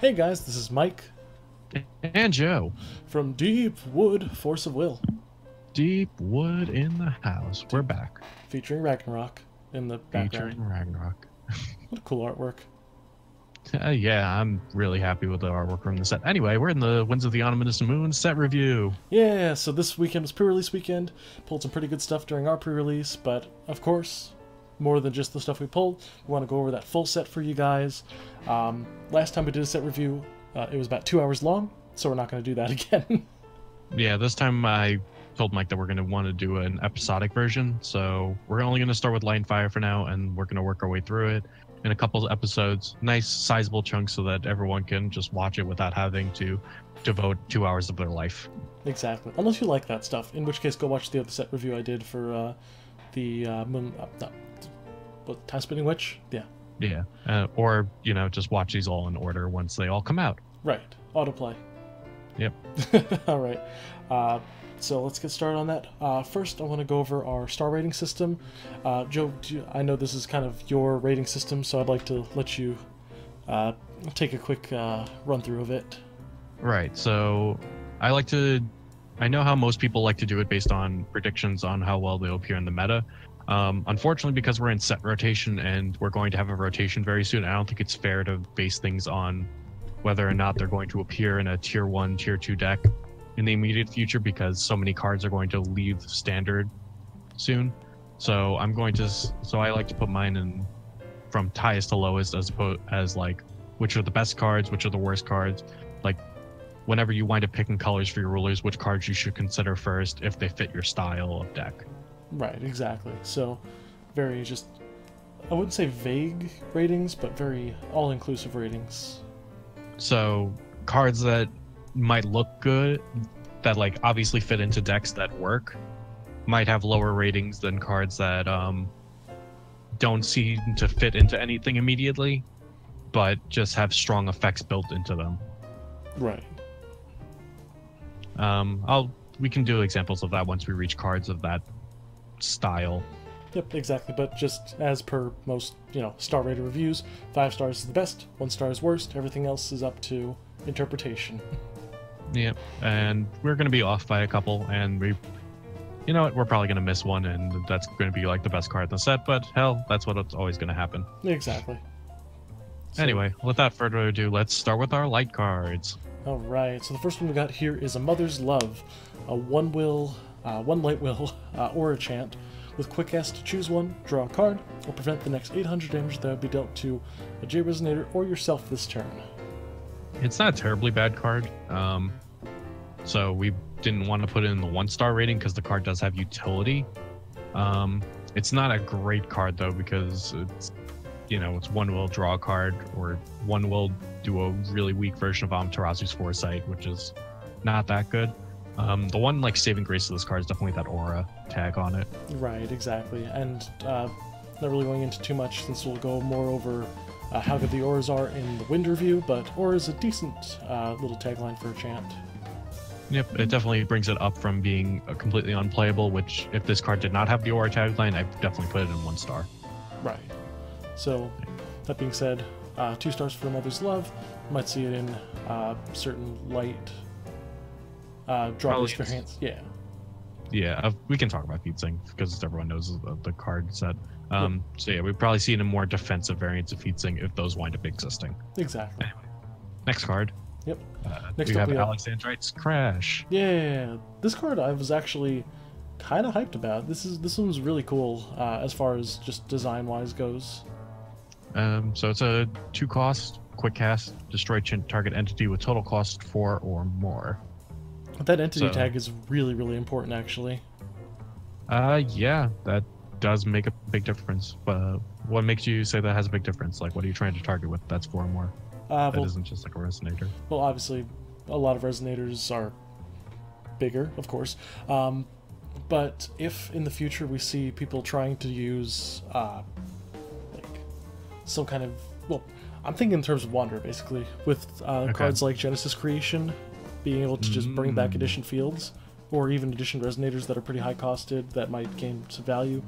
Hey guys, this is Mike And Joe, from Deep Wood Force of Will, deep wood in the house. We're back, featuring Ragnarok in the background. featuring Ragnarok. What cool artwork. Yeah, I'm really happy with the artwork from the set. Anyway, we're in the Winds of the Ominous Moon set review. Yeah, so this weekend was pre-release weekend. Pulled some pretty good stuff during our pre-release, but of course, more than just the stuff we pulled, we want to go over that full set for you guys. Last time we did a set review, it was about 2 hours long, so we're not going to do that again. Yeah, this time I told Mike that we're going to want to do an episodic version, so we're only going to start with Light and Fire for now, and we're going to work our way through it in a couple of episodes. Nice, sizable chunks so that everyone can just watch it without having to devote 2 hours of their life. Exactly. Unless you like that stuff, in which case go watch the other set review I did for the Moon... what, Time Spinning Witch? Yeah. Yeah, or, just watch these all in order once they all come out. Right. Autoplay. Yep. All right. So let's get started on that. First, I want to go over our star rating system. Joe, I know this is kind of your rating system, so I'd like to let you take a quick run through of it. Right. So I know how most people like to do it based on predictions on how well they'll appear in the meta. Unfortunately, because we're in set rotation and we're going to have a rotation very soon, I don't think it's fair to base things on whether or not they're going to appear in a tier 1, tier 2 deck in the immediate future, because so many cards are going to leave standard soon. So I like to put mine in from highest to lowest, as opposed as like which are the best cards, which are the worst cards. Like whenever you wind up picking colors for your rulers, which cards you should consider first if they fit your style of deck. Right, exactly. So very just, I wouldn't say vague ratings, but very all-inclusive ratings. So cards that might look good, that like obviously fit into decks that work, might have lower ratings than cards that don't seem to fit into anything immediately, but just have strong effects built into them. Right. We can do examples of that once we reach cards of that style. Yep, exactly. But just as per most, star rated reviews, 5 stars is the best, 1 star is worst. Everything else is up to interpretation. Yep, and we're going to be off by a couple, and we're probably going to miss one, and that's going to be like the best card in the set, but hell, that's what's always going to happen. Exactly. So, anyway, without further ado, let's start with our light cards. All right, so the first one we got here is A Mother's Love, a one light will aura chant with quick cast to choose one, draw a card, or prevent the next 800 damage that would be dealt to a Resonator or yourself this turn. It's not a terribly bad card, so we didn't want to put it in the 1-star rating because the card does have utility. It's not a great card though, because it's one will draw a card, or one will do a really weak version of Amaterasu's Foresight, which is not that good. The one like saving grace of this card is definitely that aura tag on it. Right, exactly. And not really going into too much, since we'll go more over how good the auras are in the wind review, but aura is a decent little tagline for a chant. Yep, it definitely brings it up from being completely unplayable, which if this card did not have the aura tagline, I'd definitely put it in 1 star. Right. So, that being said, 2 stars for Mother's Love. Might see it in certain light drop experience. Yeah. Yeah, we can talk about Featsing because everyone knows the card set. So yeah, we'd probably see it in more defensive variants of Featsing if those wind up existing. Exactly. Anyway, next card. Yep. Next we have Alexandrite's Crash. Yeah, this card I was actually kind of hyped about. This one's really cool as far as just design-wise goes. So it's a 2-cost, quick cast, destroy target entity with total cost 4 or more. That entity tag is really, really important, actually. Yeah, that does make a big difference. But what makes you say that has a big difference? Like, what are you trying to target with that's 4 or more? That isn't just like a Resonator. Well, obviously, a lot of Resonators are bigger, of course. But if in the future we see people trying to use like some kind of, well, I'm thinking in terms of Wanderer, basically, with cards like Genesis Creation, being able to just bring back Edition Fields, or even Edition Resonators that are pretty high costed that might gain some value.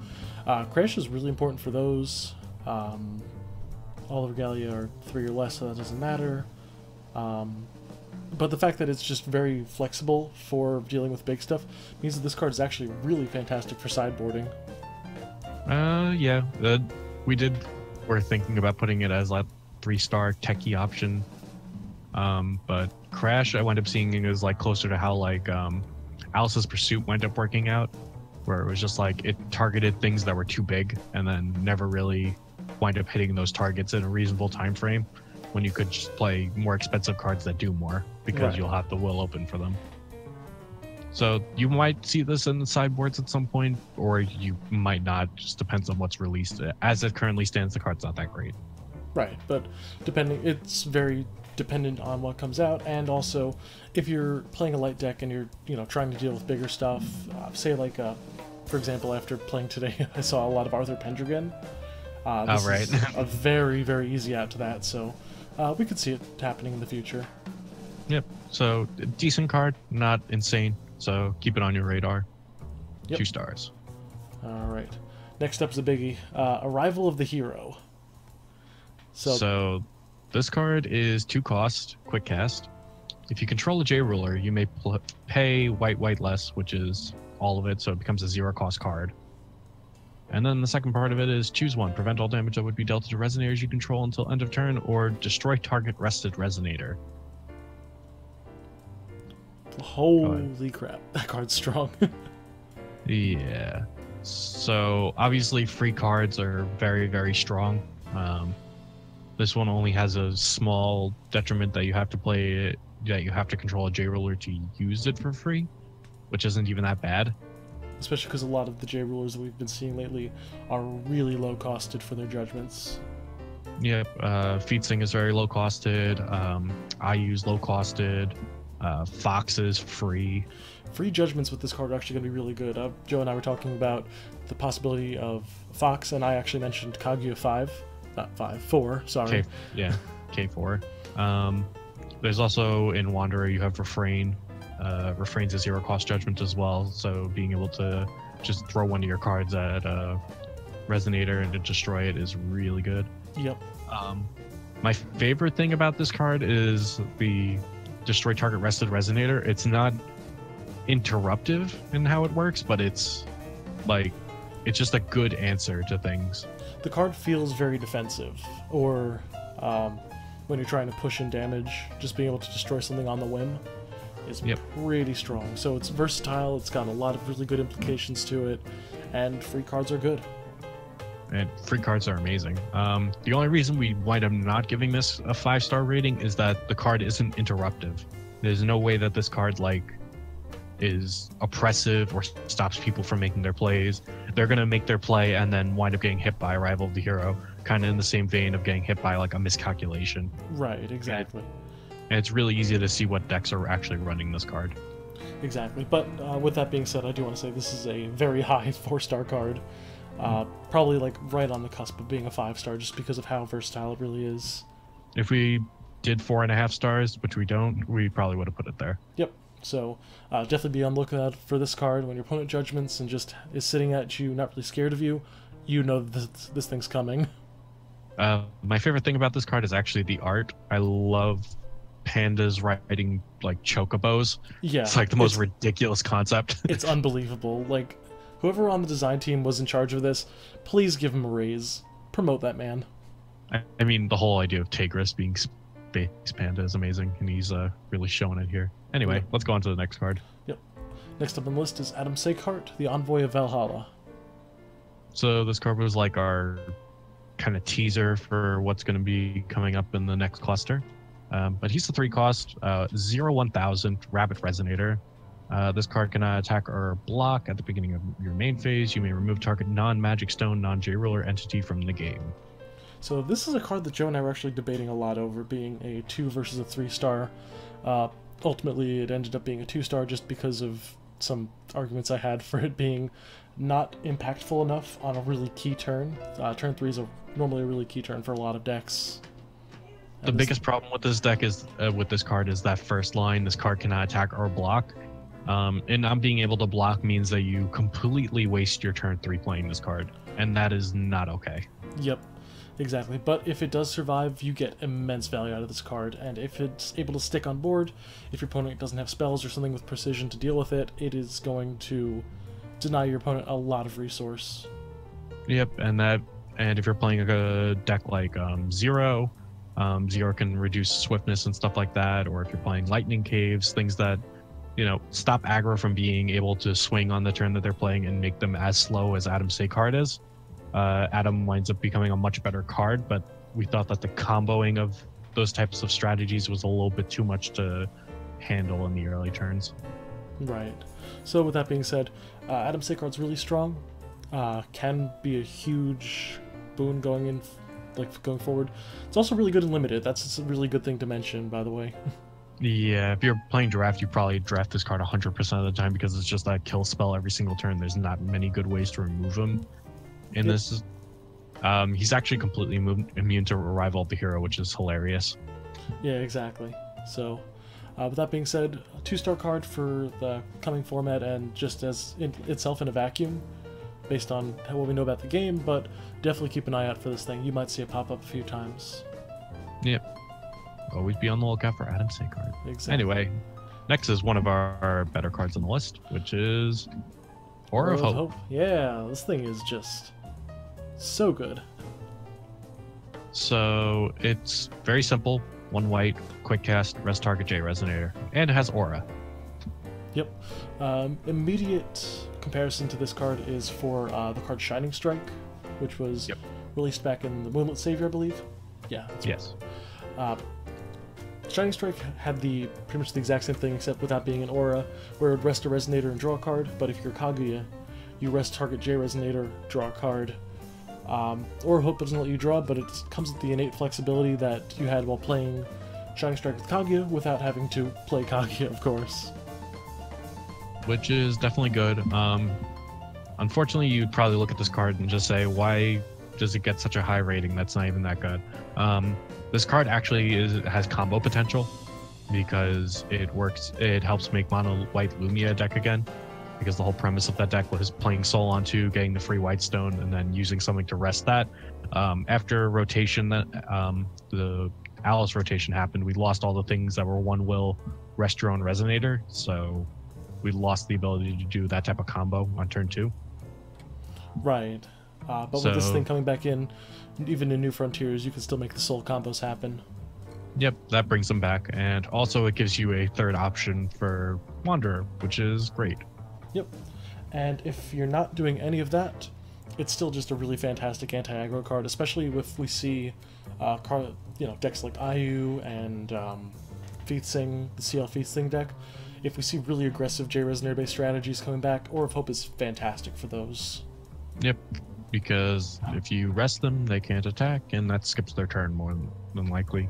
Crash is really important for those. All the Regalia are 3 or less, so that doesn't matter. But the fact that it's just very flexible for dealing with big stuff means that this card is actually really fantastic for sideboarding. Yeah. We're thinking about putting it as like 3-star techie option. But Crash, I wound up seeing it as like closer to how like Alice's Pursuit wound up working out, where it was just like it targeted things that were too big and then never really wind up hitting those targets in a reasonable time frame, when you could just play more expensive cards that do more because you'll have the will open for them. So you might see this in the sideboards at some point, or you might not. Just depends on what's released. As it currently stands, the card's not that great. Right, but it's very dependent on what comes out, and also if you're playing a light deck and you're trying to deal with bigger stuff, say like for example, after playing today, I saw a lot of Arthur Pendragon. This is a very, very easy out to that, so we could see it happening in the future. Yep. So decent card, not insane. So keep it on your radar. Yep. 2 stars. All right. Next up is a biggie. Arrival of the Hero. So this card is 2 cost, quick cast. If you control a J ruler, you may pay white less, which is all of it, so it becomes a 0 cost card. And then the second part of it is choose one. Prevent all damage that would be dealt to resonators you control until end of turn, or destroy target rested resonator. Holy crap, that card's strong. Yeah. So obviously free cards are very, very strong. This one only has a small detriment that you have to control a J ruler to use it for free, which isn't even that bad. Especially because a lot of the J rulers that we've been seeing lately are really low costed for their judgments. Yep, Feetsing is very low costed. IU's low costed. Fox is free. Free judgments with this card are actually going to be really good. Joe and I were talking about the possibility of Fox, and I actually mentioned Kaguya 4, sorry. K4. There's also in Wanderer you have Refrain. Refrain's a 0 cost judgment as well, so being able to just throw one of your cards at a Resonator and to destroy it is really good. Yep. My favorite thing about this card is the destroy target rested Resonator. It's not interruptive in how it works, but it's just a good answer to things. The card feels very defensive, or when you're trying to push in damage, just being able to destroy something on the whim is pretty strong. So it's versatile, it's got a lot of really good implications to it, and free cards are good. And free cards are amazing. The only reason we wind up not giving this a 5-star rating is that the card isn't interruptive. There's no way that this card is oppressive or stops people from making their plays. They're gonna make their play and then wind up getting hit by Arrival of the Hero, kind of in the same vein of getting hit by like a miscalculation. Right, exactly. And it's really easy to see what decks are actually running this card. Exactly, but with that being said, I do want to say this is a very high 4-star card. Probably right on the cusp of being a 5-star, just because of how versatile it really is. If we did 4.5 stars, which we don't, we probably would have put it there. Yep. So definitely be on the lookout for this card when your opponent judgments and just is sitting at you, not really scared of you. You know this thing's coming. My favorite thing about this card is actually the art. I love pandas riding chocobos. Yeah, it's the most ridiculous concept. It's unbelievable. Whoever on the design team was in charge of this, please give him a raise. Promote that man. I mean, the whole idea of Tigris being space panda is amazing, and he's really showing it here. Anyway, let's go on to the next card. Yep. Next up on the list is Adam Sakehart, the Envoy of Valhalla. So this card was our kind of teaser for what's going to be coming up in the next cluster. But he's the 3-cost, 0/1000 Rabbit Resonator. This card cannot attack or block at the beginning of your main phase. You may remove target non-Magic Stone, non-J Ruler entity from the game. So this is a card that Joe and I were actually debating a lot over being a 2 versus a 3-star. Ultimately, it ended up being a 2-star just because of some arguments I had for it being not impactful enough on a really key turn. Turn 3 is normally a really key turn for a lot of decks. The biggest problem with this deck is with this card is that first line. This card cannot attack or block. And not being able to block means that you completely waste your turn 3 playing this card, and that is not okay. Yep. Exactly, but if it does survive, you get immense value out of this card, and if it's able to stick on board, if your opponent doesn't have spells or something with precision to deal with it, it is going to deny your opponent a lot of resource. Yep, and if you're playing a deck like Zero, Zero can reduce swiftness and stuff like that, or if you're playing Lightning Caves, things that, you know, stop aggro from being able to swing on the turn that they're playing and make them as slow as Adam's Say card is. Adam winds up becoming a much better card, but we thought that the comboing of those types of strategies was a little bit too much to handle in the early turns. Right. So with that being said, Adam's Say card's really strong. Can be a huge boon going forward. It's also really good in limited. That's a really good thing to mention, by the way. Yeah, if you're playing draft, you probably draft this card 100% of the time because it's just that kill spell every single turn. There's not many good ways to remove him. In this, he's actually completely immune to Arrival of the Hero, which is hilarious. Yeah, exactly. So, with that being said, a 2-star card for the coming format and just as itself in a vacuum, based on what we know about the game, but definitely keep an eye out for this thing. You might see it pop up a few times. Yep. Always be on the lookout for Adam's Say card. Exactly. Anyway, next is one of our better cards on the list, which is Aura of Hope. Yeah, this thing is just so good. So it's very simple. 1 white, quick cast, rest target J Resonator, and it has Aura. Yep. Immediate comparison to this card is for the card Shining Strike, which was released back in the Moonlit Savior, I believe. Yeah. Yes. Shining Strike had pretty much the exact same thing, except without being an aura, where it would rest a Resonator and draw a card, but if you're Kaguya, you rest target J Resonator, draw a card. Aura of Hope doesn't let you draw, but it comes with the innate flexibility that you had while playing Shining Strike with Kaguya, without having to play Kaguya, of course. Which is definitely good. Unfortunately, you'd probably look at this card and just say, why does it get such a high rating? That's not even that good. This card actually has combo potential because it helps make mono white Lumia deck again, because the whole premise of that deck was playing Soul on 2, getting the free white stone, and then using something to rest that. After rotation, the Alice rotation happened, we lost all the things that were 1 will rest your own Resonator, so we lost the ability to do that type of combo on turn 2. Right. But with this thing coming back in, even in New Frontiers, you can still make the soul combos happen. Yep, that brings them back, and also it gives you a third option for Wanderer, which is great. Yep, and if you're not doing any of that, it's still just a really fantastic anti-aggro card, especially if we see decks like Ayu and Feetsing, the CL Feetsing deck. If we see really aggressive J Resonator-based strategies coming back, Aura of Hope is fantastic for those. Yep, because if you rest them, they can't attack, and that skips their turn more than likely.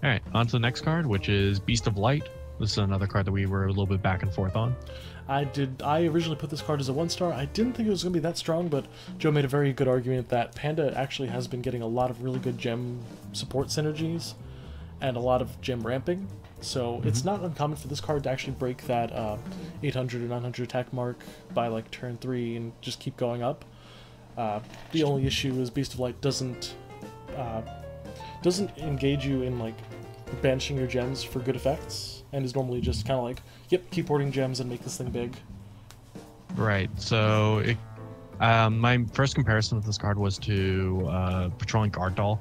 Alright, on to the next card, which is Beast of Light. This is another card that we were a little bit back and forth on. I originally put this card as a 1-star. I didn't think it was going to be that strong, but Joe made a very good argument that Panda actually has been getting a lot of really good gem support synergies and a lot of gem ramping. So it's not uncommon for this card to actually break that 800 or 900 attack mark by like turn 3 and just keep going up. The only issue is Beast of Light doesn't engage you in like banishing your gems for good effects, and is normally just kind of like, yep, keep hoarding gems and make this thing big. Right, so my first comparison with this card was to Patrolling Guard Doll.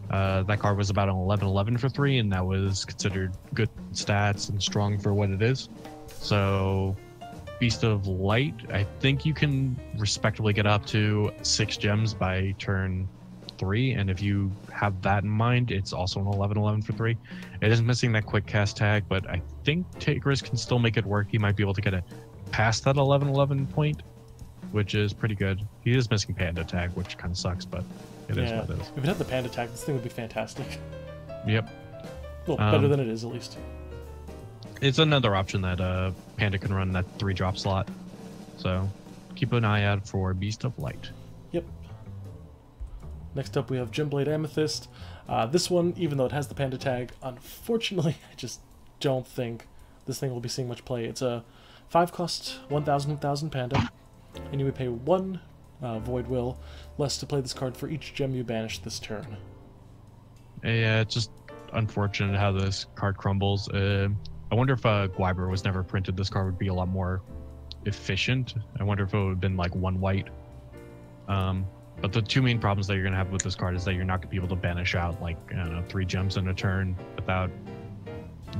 That card was about an 11/11 for 3, and that was considered good stats and strong for what it is. So Beast of Light, I think you can respectively get up to 6 gems by turn 3, and if you have that in mind, it's also an 11/11 for 3. It is missing that quick cast tag, but I think Tigris can still make it work. He might be able to get it past that 11/11 point, which is pretty good. He is missing Panda tag, which kind of sucks, but it is what it is. If it had the Panda tag, this thing would be fantastic. Yep. Well, better than it is, at least. It's another option that Panda can run that 3-drop slot. So keep an eye out for Beast of Light. Yep. Next up, we have Blade Amethyst. This one, even though it has the Panda tag, unfortunately, I just don't think this thing will be seeing much play. It's a 5-cost 1,000 Panda, and you would pay 1 Void Will. Less to play this card for each gem you banish this turn. Yeah, it's just unfortunate how this card crumbles. I wonder if Gwyber was never printed, this card would be a lot more efficient. I wonder if it would have been like 1 white. But the 2 main problems that you're going to have with this card is that you're not going to be able to banish out like, I don't know, 3 gems in a turn without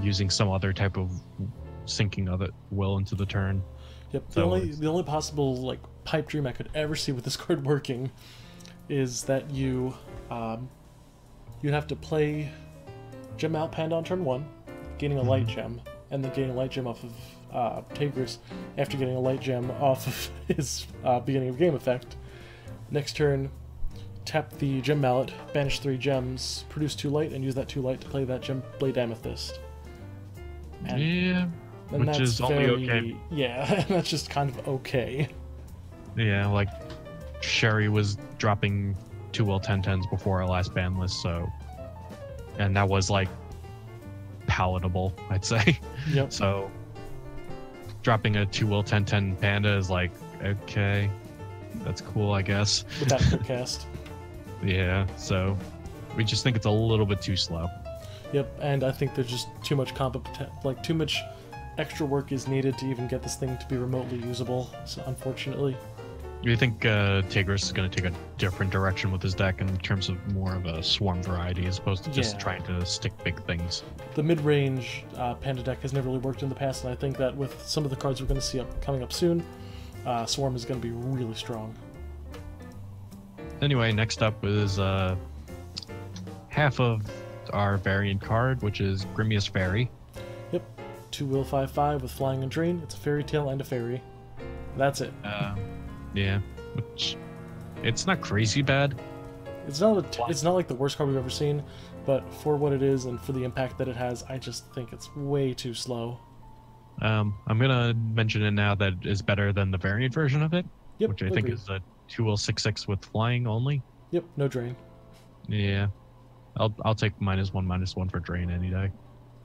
using some other type of sinking of it will into the turn. Yep. The only possible like pipe dream I could ever see with this card working is that you'd have to play Gem out Panda on turn 1, gaining a light gem, and then getting a light gem off of Tigris after getting a light gem off of his beginning of game effect. Next turn, tap the Gem Mallet, banish 3 gems, produce 2 light, and use that 2 light to play that gem Blade Amethyst. And, yeah, and which is only okay. Yeah, that's just kind of okay. Yeah, like Sherry was dropping 2 will 10/10s before our last ban list, so, and that was like palatable, I'd say. Yep. So dropping a 2 will 10/10 Panda is like, okay, that's cool, I guess. With that quick cast. Yeah, so we just think it's a little bit too slow. Yep, and I think there's just too much too much extra work is needed to even get this thing to be remotely usable, so unfortunately. Do you think Tigris is going to take a different direction with his deck in terms of more of a swarm variety as opposed to just trying to stick big things? The mid-range Panda deck has never really worked in the past, and I think that with some of the cards we're going to see coming up soon, Swarm is going to be really strong. Anyway, next up is half of our variant card, which is Grimiest Fairy. Yep, 2 will 5/5 with flying and drain. It's a fairy tale and a fairy. That's it. Yeah, which it's not crazy bad. It's not like the worst card we've ever seen, but for what it is and for the impact that it has, I just think it's way too slow. I'm gonna mention it now that it is better than the variant version of it, Yep, which I think is a 2 will 6/6 with flying only. Yep, no drain. Yeah, I'll take -1/-1 for drain any day.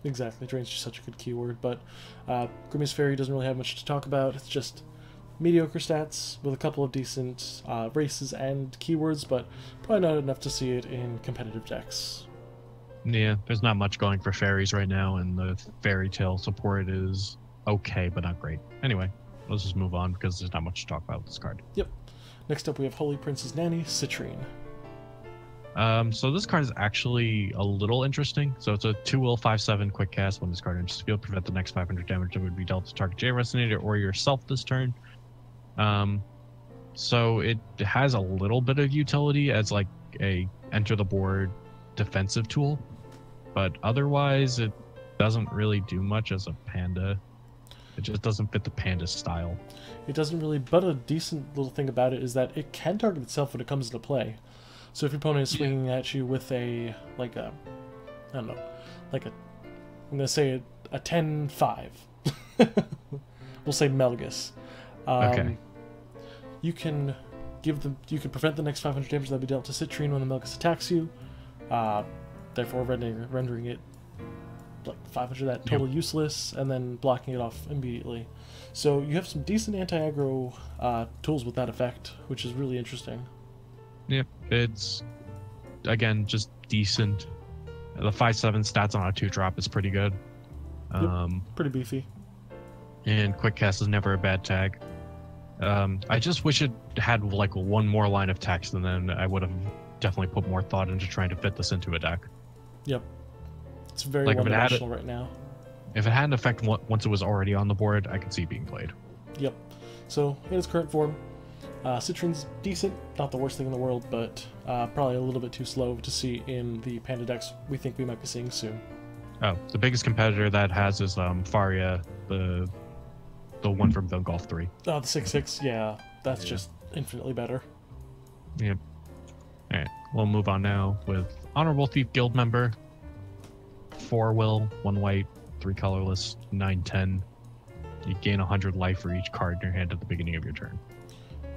Exactly, drain's just such a good keyword, but Grimiest Fairy doesn't really have much to talk about. It's just mediocre stats with a couple of decent races and keywords, but probably not enough to see it in competitive decks. Yeah, there's not much going for fairies right now, and the fairy tale support is okay, but not great. Anyway, let's just move on because there's not much to talk about with this card. Yep. Next up, we have Holy Prince's Nanny, Cirrine. So this card is actually a little interesting. So it's a 2 will 5/7 quick cast. When this card enters the field, prevent the next 500 damage that would be dealt to target J Resonator or yourself this turn. So it has a little bit of utility as like a enter the board defensive tool, but otherwise it doesn't really do much as a panda. It just doesn't fit the panda style. It doesn't really, but a decent little thing about it is that it can target itself when it comes into play. So if your opponent is swinging at you with a, like a, I don't know, like a, I'm going to say a 10-5. We'll say Melgus. Okay. You can prevent the next 500 damage that will be dealt to Citrine when the Melgus attacks you, therefore rendering it like 500 that total useless, and then blocking it off immediately. So you have some decent anti-aggro tools with that effect, which is really interesting. Yep, it's again just decent. The 5/7 stats on a 2-drop is pretty good. Yep, pretty beefy. And quick cast is never a bad tag. I just wish it had like one more line of text, and then I would have definitely put more thought into trying to fit this into a deck. Yep, it's very like one-dimensional right now. If it had an effect once it was already on the board, I could see it being played. Yep. So in its current form, Citrine's decent, not the worst thing in the world, but probably a little bit too slow to see in the Panda decks we think we might be seeing soon. Oh, the biggest competitor that has is Faria, the one from the Golf 3. Oh, the 6/6, yeah, that's just infinitely better. Yep. Alright, we'll move on now with Honorable Thief Guild member. 4 will, 1 white, 3 colorless, 9/10. You gain 100 life for each card in your hand at the beginning of your turn.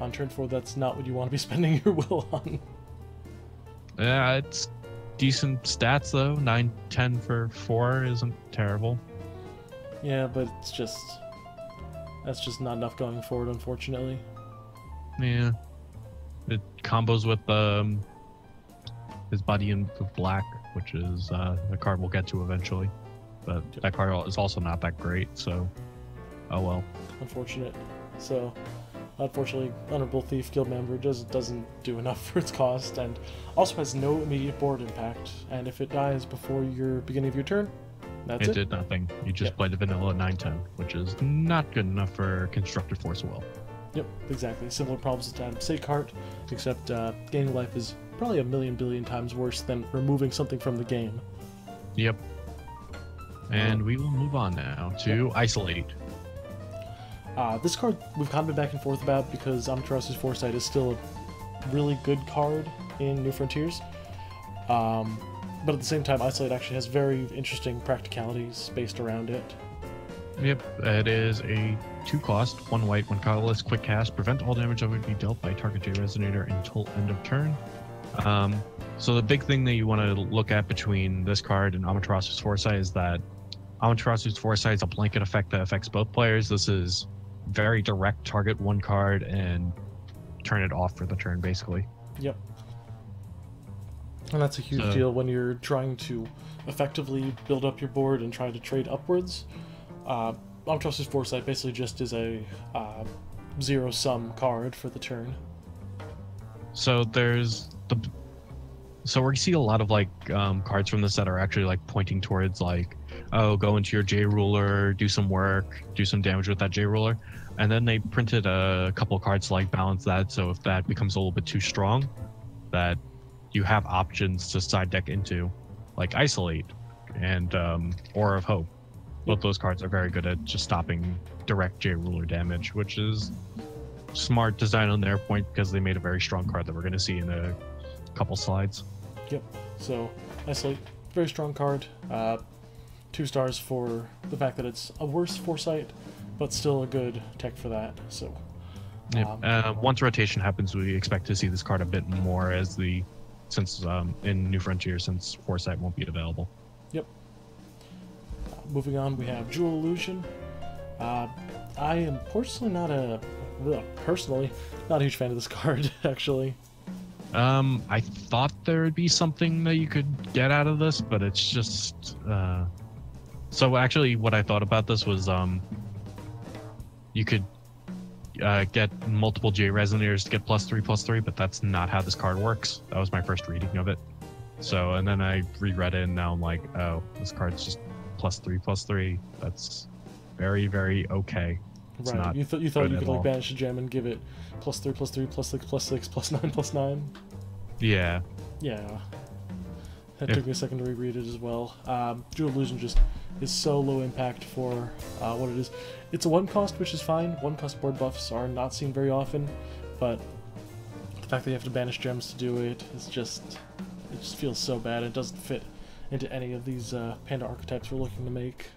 On turn 4, that's not what you want to be spending your will on. Yeah, it's decent stats though. 9/10 for 4 isn't terrible. Yeah, but that's just not enough going forward, unfortunately. Yeah. combos with his body in black, which is the card we'll get to eventually. But that card is also not that great, so oh well. Unfortunate. So, unfortunately, Honorable Thief guild member doesn't do enough for its cost, and also has no immediate board impact. And if it dies before your beginning of your turn, that's it. It did nothing. You just played a vanilla 9/10, which is not good enough for Constructed Force Will. Yep, exactly. Similar problems as Adam Sakehart, except gaining life is probably a million billion times worse than removing something from the game. Yep. And we will move on now to Isolate. This card we've kind of been back and forth about because Amaterasu's Foresight is still a really good card in New Frontiers. But at the same time, Isolate actually has very interesting practicalities based around it. Yep, it is a 2-cost, 1 white, 1 colorless, quick cast, prevent all damage that would be dealt by target Resonator until end of turn. So the big thing that you want to look at between this card and Amaterasu's Foresight is that Amaterasu's Foresight is a blanket effect that affects both players. This is very direct, target 1 card and turn it off for the turn, basically. Yep. And that's a huge deal when you're trying to effectively build up your board and try to trade upwards. Amaterasu's Foresight basically just is a zero-sum card for the turn. So there's so we see a lot of like cards from this that are actually like pointing towards like, oh, go into your J ruler, do some work, do some damage with that J ruler, and then they printed a couple cards to like balance that. So if that becomes a little bit too strong, that you have options to side deck into, like Isolate and Aura of Hope. Both those cards are very good at just stopping direct J ruler damage, which is smart design on their point because they made a very strong card that we're going to see in a couple slides. Yep. So Isolate, very strong card. 2 stars for the fact that it's a worse Foresight, but still a good tech for that. So once rotation happens, we expect to see this card a bit more as since in New Frontier, since Foresight won't be available. Yep. Moving on, we have Jewel Illusion. I am personally not a huge fan of this card, actually. I thought there would be something that you could get out of this, but it's just so actually what I thought about this was you could get multiple J Resonators to get +3/+3, but that's not how this card works. That was my first reading of it. So, and then I reread it and now I'm like, oh, this card's just +3/+3. That's very, very okay. It's right. not you thought you could like banish a gem and give it +3/+3, +6/+6, +9/+9. Yeah. Yeah. That took me a second to reread it as well. Jewel Illusion just is so low impact for what it is. It's a 1-cost, which is fine. 1-cost board buffs are not seen very often, but the fact that you have to banish gems to do it is just feels so bad. It doesn't fit into any of these Panda archetypes we're looking to make.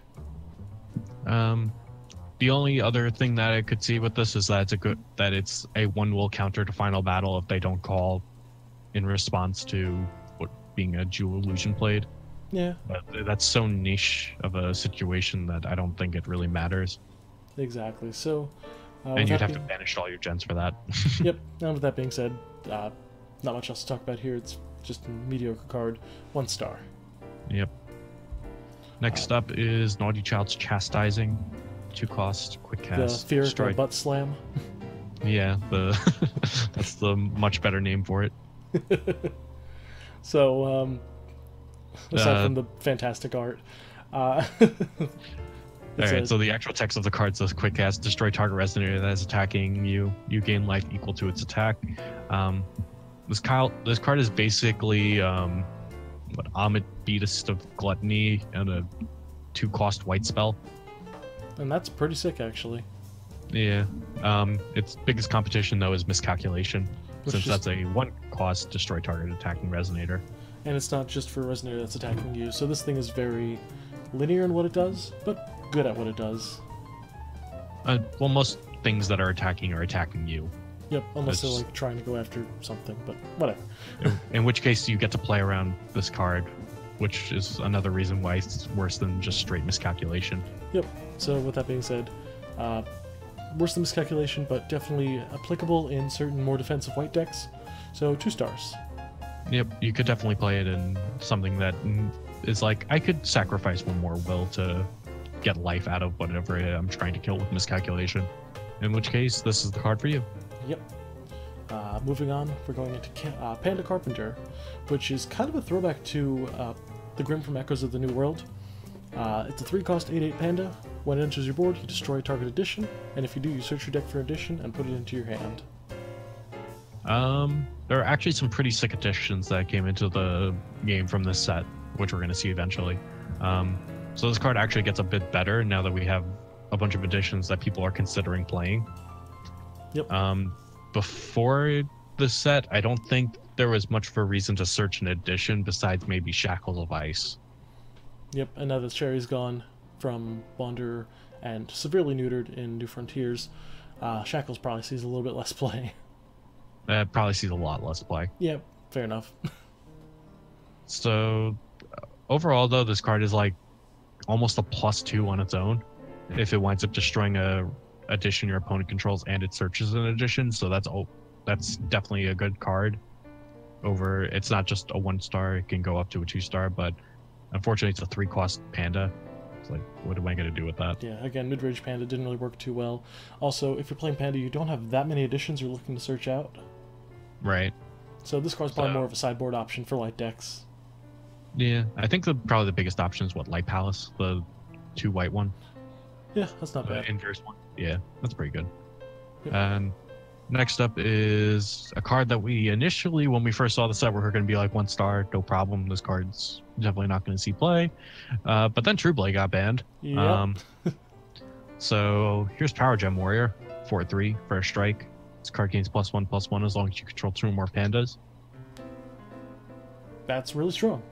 The only other thing that I could see with this is that it's a 1-will counter to Final Battle if they don't call in response to being a Jewel Illusion played. Yeah. But that's so niche of a situation that I don't think it really matters. Exactly. So. And you'd have to banish all your gens for that. Yep. And with that being said, not much else to talk about here. It's just a mediocre card. 1 star. Yep. Next up is Naughty Child's Chastising. 2-cost, quick cast. The Fear Butt Slam. Yeah, that's the much better name for it. So, aside from the fantastic art, Alright, so the actual text of the card says quick cast, destroy target resonator that is attacking you. You gain life equal to its attack. This card is basically Amit Beatist of Gluttony and a 2-cost white spell. And that's pretty sick, actually. Yeah. Its biggest competition, though, is Miscalculation, since that's a 1-cost destroy target attacking resonator. And it's not just for a resonator that's attacking you, so this thing is very linear in what it does, but good at what it does. Well, most things that are attacking you. Yep, unless they're like trying to go after something, but whatever. In which case, you get to play around this card, which is another reason why it's worse than just straight Miscalculation. Yep. So with that being said, worse than Miscalculation, but definitely applicable in certain more defensive white decks. So 2 stars. Yep, you could definitely play it in something that is like, I could sacrifice 1 more will to get life out of whatever I'm trying to kill with miscalculation. In which case, this is the card for you. Yep. Moving on, we're going into Panda Carpenter, which is kind of a throwback to the Grim from Echoes of the New World. It's a 3-cost 8/8 Panda. When it enters your board, you destroy target addition, and if you do, you search your deck for addition and put it into your hand. There are actually some pretty sick additions that came into the game from this set, which we're going to see eventually. So this card actually gets a bit better now that we have a bunch of additions that people are considering playing. Yep. Before the set, I don't think there was much of a reason to search an addition besides maybe Shackles of Ice. Yep, and now that Sherry's gone from Wanderer and severely neutered in New Frontiers, Shackles probably sees a little bit less play. Probably sees a lot less play. Yep, fair enough. So overall, though, this card is like almost a +2 on its own if it winds up destroying a addition your opponent controls and it searches an addition. So that's definitely a good card. It's not just a 1-star, it can go up to a 2-star, but unfortunately it's a 3-cost Panda. It's like, what am I going to do with that? Yeah, again, mid-range Panda didn't really work too well. Also, if you're playing Panda, you don't have that many additions you're looking to search out. Right. So this card's probably more of a sideboard option for light decks. Yeah, I think probably the biggest option is Light Palace, the 2 white one. Yeah, that's not bad. Inverse one. Yeah, that's pretty good. Yep. And next up is a card that we initially, when we first saw the set, we were going to be like 1-star, no problem. This card's definitely not going to see play. But then True Blade got banned. Yep. So here's Power Gem Warrior, 4/3, first strike. This card gains +1/+1 as long as you control 2 or more pandas. That's really strong.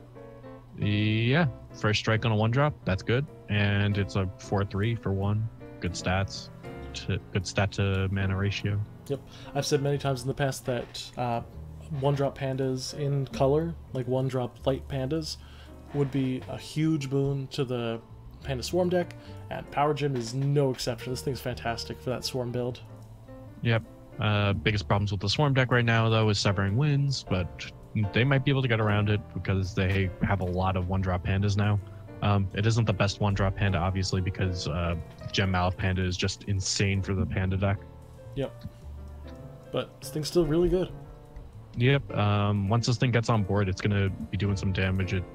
Yeah, first strike on a 1-drop, that's good. And it's a 4/3 for 1. Good stats. Good stat to mana ratio. Yep. I've said many times in the past that 1-drop pandas in color, like 1-drop light pandas, would be a huge boon to the Panda Swarm deck, and Power Gem is no exception. This thing's fantastic for that Swarm build. Yep. Biggest problems with the Swarm deck right now, though, is Severing Winds, but they might be able to get around it because they have a lot of 1-drop pandas now. It isn't the best 1-drop panda, obviously, because Gem Malif Panda is just insane for the panda deck. Yep. But this thing's still really good. Yep. Once this thing gets on board, it's going to be doing some damage. It's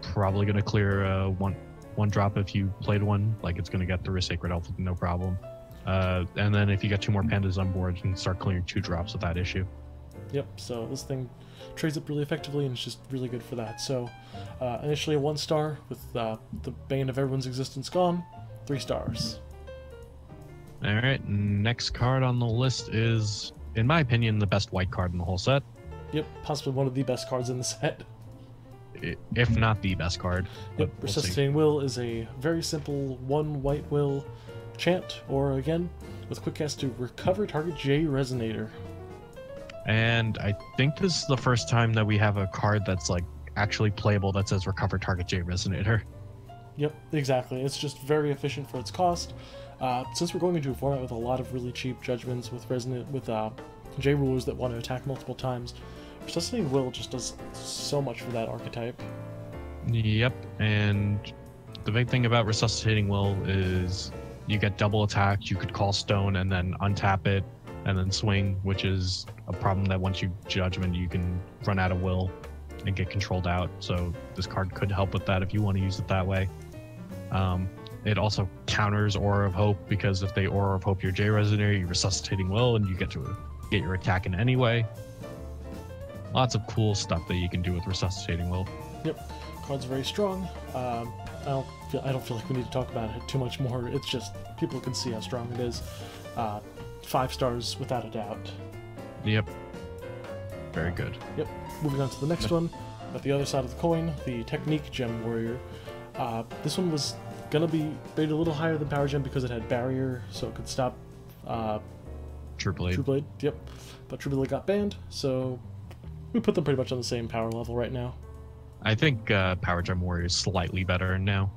probably going to clear one drop if you played one. Like, it's going to get through a Sacred Elf with no problem. And then if you get 2 more pandas on board, you can start clearing 2 drops without issue. Yep, so this thing trades up really effectively and it's just really good for that. So initially a 1-star with the bane of everyone's existence gone, 3 stars. Alright, next card on the list is, in my opinion, the best white card in the whole set. Yep, possibly one of the best cards in the set. If not the best card. Yep, Resuscitating Will is a very simple 1 white will chant, or again, with quick cast to recover target J Resonator. And I think this is the first time that we have a card that's like actually playable that says recover target J Resonator. Yep, exactly. It's just very efficient for its cost. Since we're going into a format with a lot of really cheap judgments with J rulers that want to attack multiple times, Resuscitating Will just does so much for that archetype. Yep, and the big thing about Resuscitating Will is you get double attack, you could call Stone and then untap it, and then swing, which is a problem that once you Judgment, you can run out of will and get controlled out. So this card could help with that if you want to use it that way. It also counters Aura of Hope, because if they Aura of Hope your J Resonator, you're Resuscitating Will, and you get to get your attack in anyway. Lots of cool stuff that you can do with Resuscitating Will. Yep, card's very strong. I don't feel like we need to talk about it too much more. It's just people can see how strong it is. 5 stars without a doubt. Yep. Very good. Yep. Moving on to the next one. At the other side of the coin, the Technique Gem Warrior. This one was gonna be rated a little higher than Power Gem because it had Barrier, so it could stop True Blade. True Blade, yep. But True Blade got banned, so we put them pretty much on the same power level right now. I think Power Gem Warrior is slightly better now.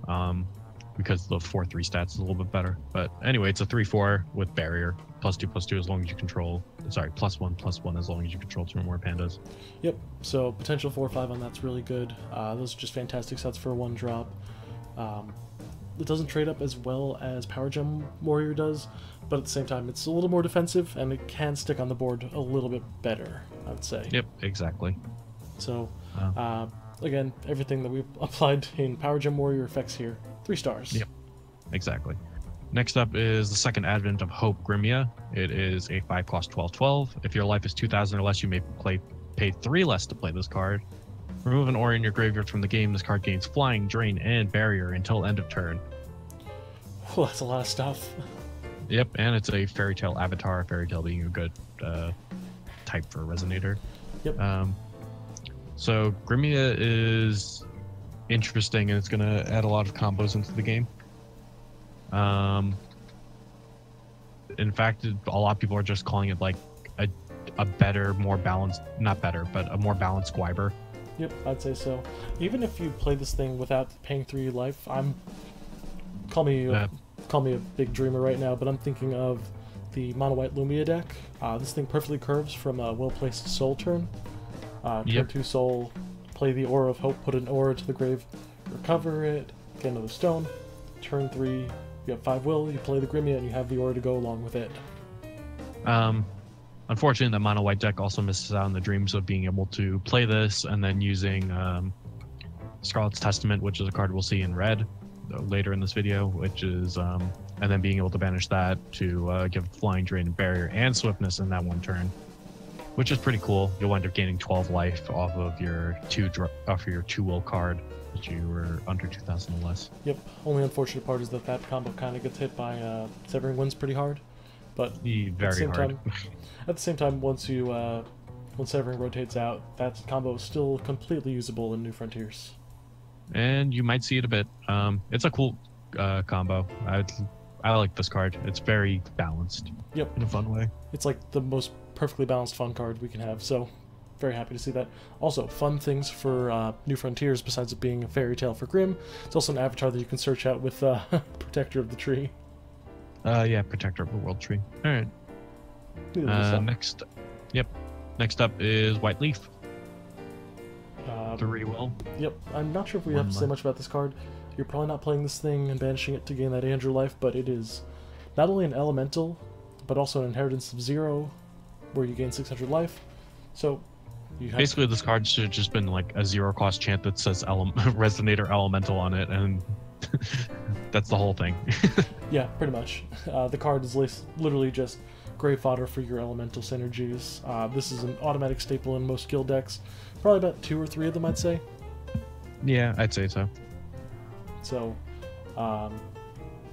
because the 4/3 stats is a little bit better. But anyway, it's a 3/4 with barrier, +2/+2 as long as you control. Sorry, +1/+1 as long as you control 2 or more pandas. Yep. So potential 4/5 on that's really good. Those are just fantastic sets for a 1-drop. It doesn't trade up as well as Power Gem Warrior does, but at the same time, it's a little more defensive and it can stick on the board a little bit better, I would say. Yep, exactly. So, again, everything that we've applied in Power Gem Warrior effects here, 3 stars. Yep, exactly. Next up is the second advent of Hope Grimia. It is a 5-cost 12/12. If your life is 2,000 or less, you may pay 3 less to play this card. Remove an aura in your graveyard from the game. This card gains Flying, Drain, and Barrier until end of turn. Well, that's a lot of stuff. Yep, and it's a Fairy Tale avatar, Fairy Tale being a good type for Resonator. Yep. So Grimia is interesting, and it's going to add a lot of combos into the game. In fact, a lot of people are just calling it like a better, more balanced, not better, but a more balanced Gwyber. Yep, I'd say so. Even if you play this thing without paying 3 life, call me a big dreamer right now, but I'm thinking of the mono white Lumia deck. This thing perfectly curves from a well-placed soul turn. Turn 2 soul, play the Aura of Hope, put an aura to the grave, recover it, get another stone. Turn 3, you have 5 will, you play the Grimia, and you have the aura to go along with it. Unfortunately, the mono white deck also misses out on the dreams of being able to play this and then using Scarlet's Testament, which is a card we'll see in red later in this video, which is and then being able to banish that to give Flying, Drain, and Barrier and Swiftness in that one turn, which is pretty cool. You'll wind up gaining 12 life off of your 2 will card if you were under 2,000 or less. Yep. Only unfortunate part is that combo kind of gets hit by Severing Winds pretty hard, but very hard. At the same time, once Severing rotates out, that combo is still completely usable in New Frontiers. And you might see it a bit. It's a cool combo. I like this card. It's very balanced. Yep. In a fun way. It's like the most perfectly balanced fun card we can have, so very happy to see that. Also, fun things for New Frontiers, besides it being a Fairy Tale for Grim, it's also an avatar that you can search out with Protector of the Tree. Yeah, Protector of the World Tree. Alright. Next up is White Leaf. 3 will. Yep. I'm not sure if we have to say much about this card. You're probably not playing this thing and banishing it to gain that Andrew life, but it is not only an elemental, but also an inheritance of 0, where you gain 600 life. So you have basically this card should have just been like a 0-cost chant that says Resonator Elemental on it, and that's the whole thing. Yeah, pretty much. The card is literally just grave fodder for your elemental synergies. This is an automatic staple in most guild decks. Probably about 2 or 3 of them, I'd say. Yeah, I'd say so. So,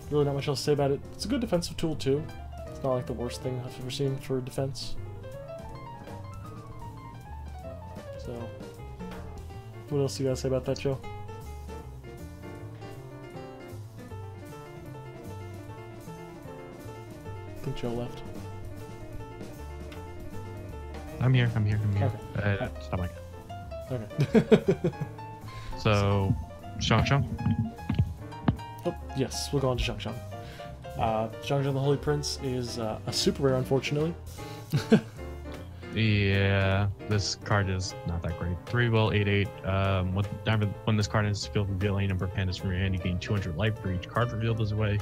really not much else to say about it. It's a good defensive tool, too. It's not like the worst thing I've ever seen for defense. So, what else do you guys say about that, Joe? I think Joe left. I'm here. Okay. Stop my Okay. So, Shang. Oh, yes, we'll go on to Shang. Shang the Holy Prince is a super rare, unfortunately. Yeah, this card is not that great. 3 will, 8/8. When this card is field revealing number of pandas from your hand, you gain 200 life for each card revealed this way.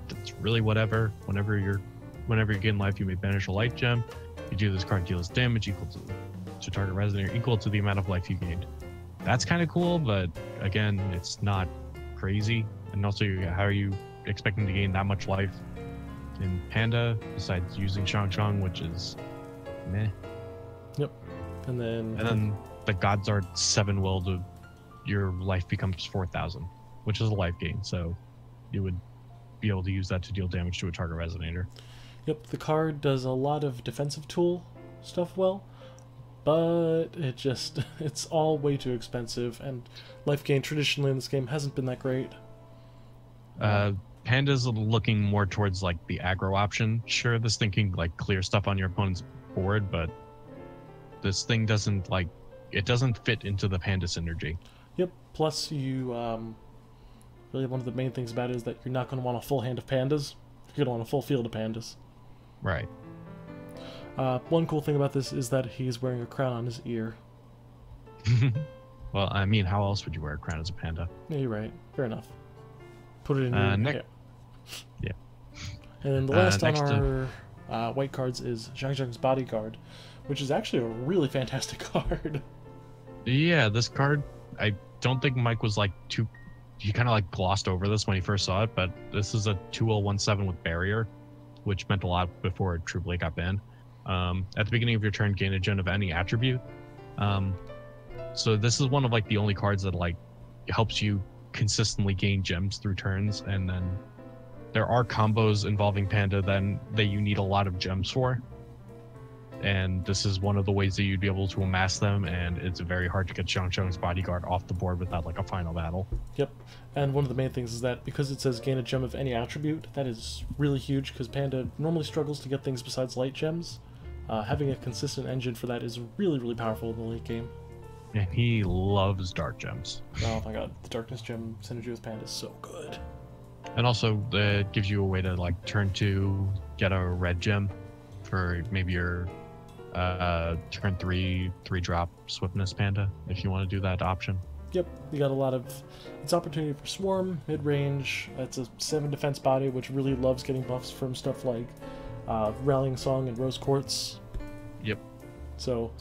That's really whatever. Whenever you gain life, you may banish a light gem. You do this card deals damage equal to target Resonator equal to the amount of life you gained. That's kind of cool, but again, it's not crazy. And also, how are you expecting to gain that much life in Panda besides using Shang, which is meh. Yep. And then the gods are 7 will to your life becomes 4,000, which is a life gain. So you would be able to use that to deal damage to a target Resonator. Yep, the card does a lot of defensive tool stuff well, but it's all way too expensive, and life gain traditionally in this game hasn't been that great. Panda's looking more towards like the aggro option. Sure, this thing can like clear stuff on your opponent's board, but this thing doesn't fit into the Panda synergy. Yep, plus you really one of the main things about it is that you're not going to want a full hand of pandas. You're going to want a full field of pandas. Right. One cool thing about this is that he's wearing a crown on his ear. Well, I mean, how else would you wear a crown as a panda? Yeah, you're right. Fair enough. Put it in your hair. Yeah. And then the last on our white cards is JeanJacques' Bodyguard, which is actually a really fantastic card. Yeah, this card, I don't think Mike was like too... He kind of like glossed over this when he first saw it, but this is a 2017 with Barrier, which meant a lot before True Blade got banned. At the beginning of your turn, gain a gem of any attribute. So this is one of like the only cards that like helps you consistently gain gems through turns, and then there are combos involving Panda then that you need a lot of gems for. And this is one of the ways that you'd be able to amass them, and it's very hard to get JeanJacques' Bodyguard off the board without like a final battle. Yep, and one of the main things is that because it says gain a gem of any attribute, that is really huge because Panda normally struggles to get things besides light gems. Having a consistent engine for that is really, really powerful in the late game. And he loves dark gems. Oh my god, the darkness gem synergy with Panda is so good. And also, it gives you a way to like turn to get a red gem for maybe your turn 3/3 swiftness Panda, if you want to do that option. Yep, you got a lot of... It's opportunity for Swarm, mid-range. It's a 7 defense body, which really loves getting buffs from stuff like Rallying Song and Rose Quartz. Yep. So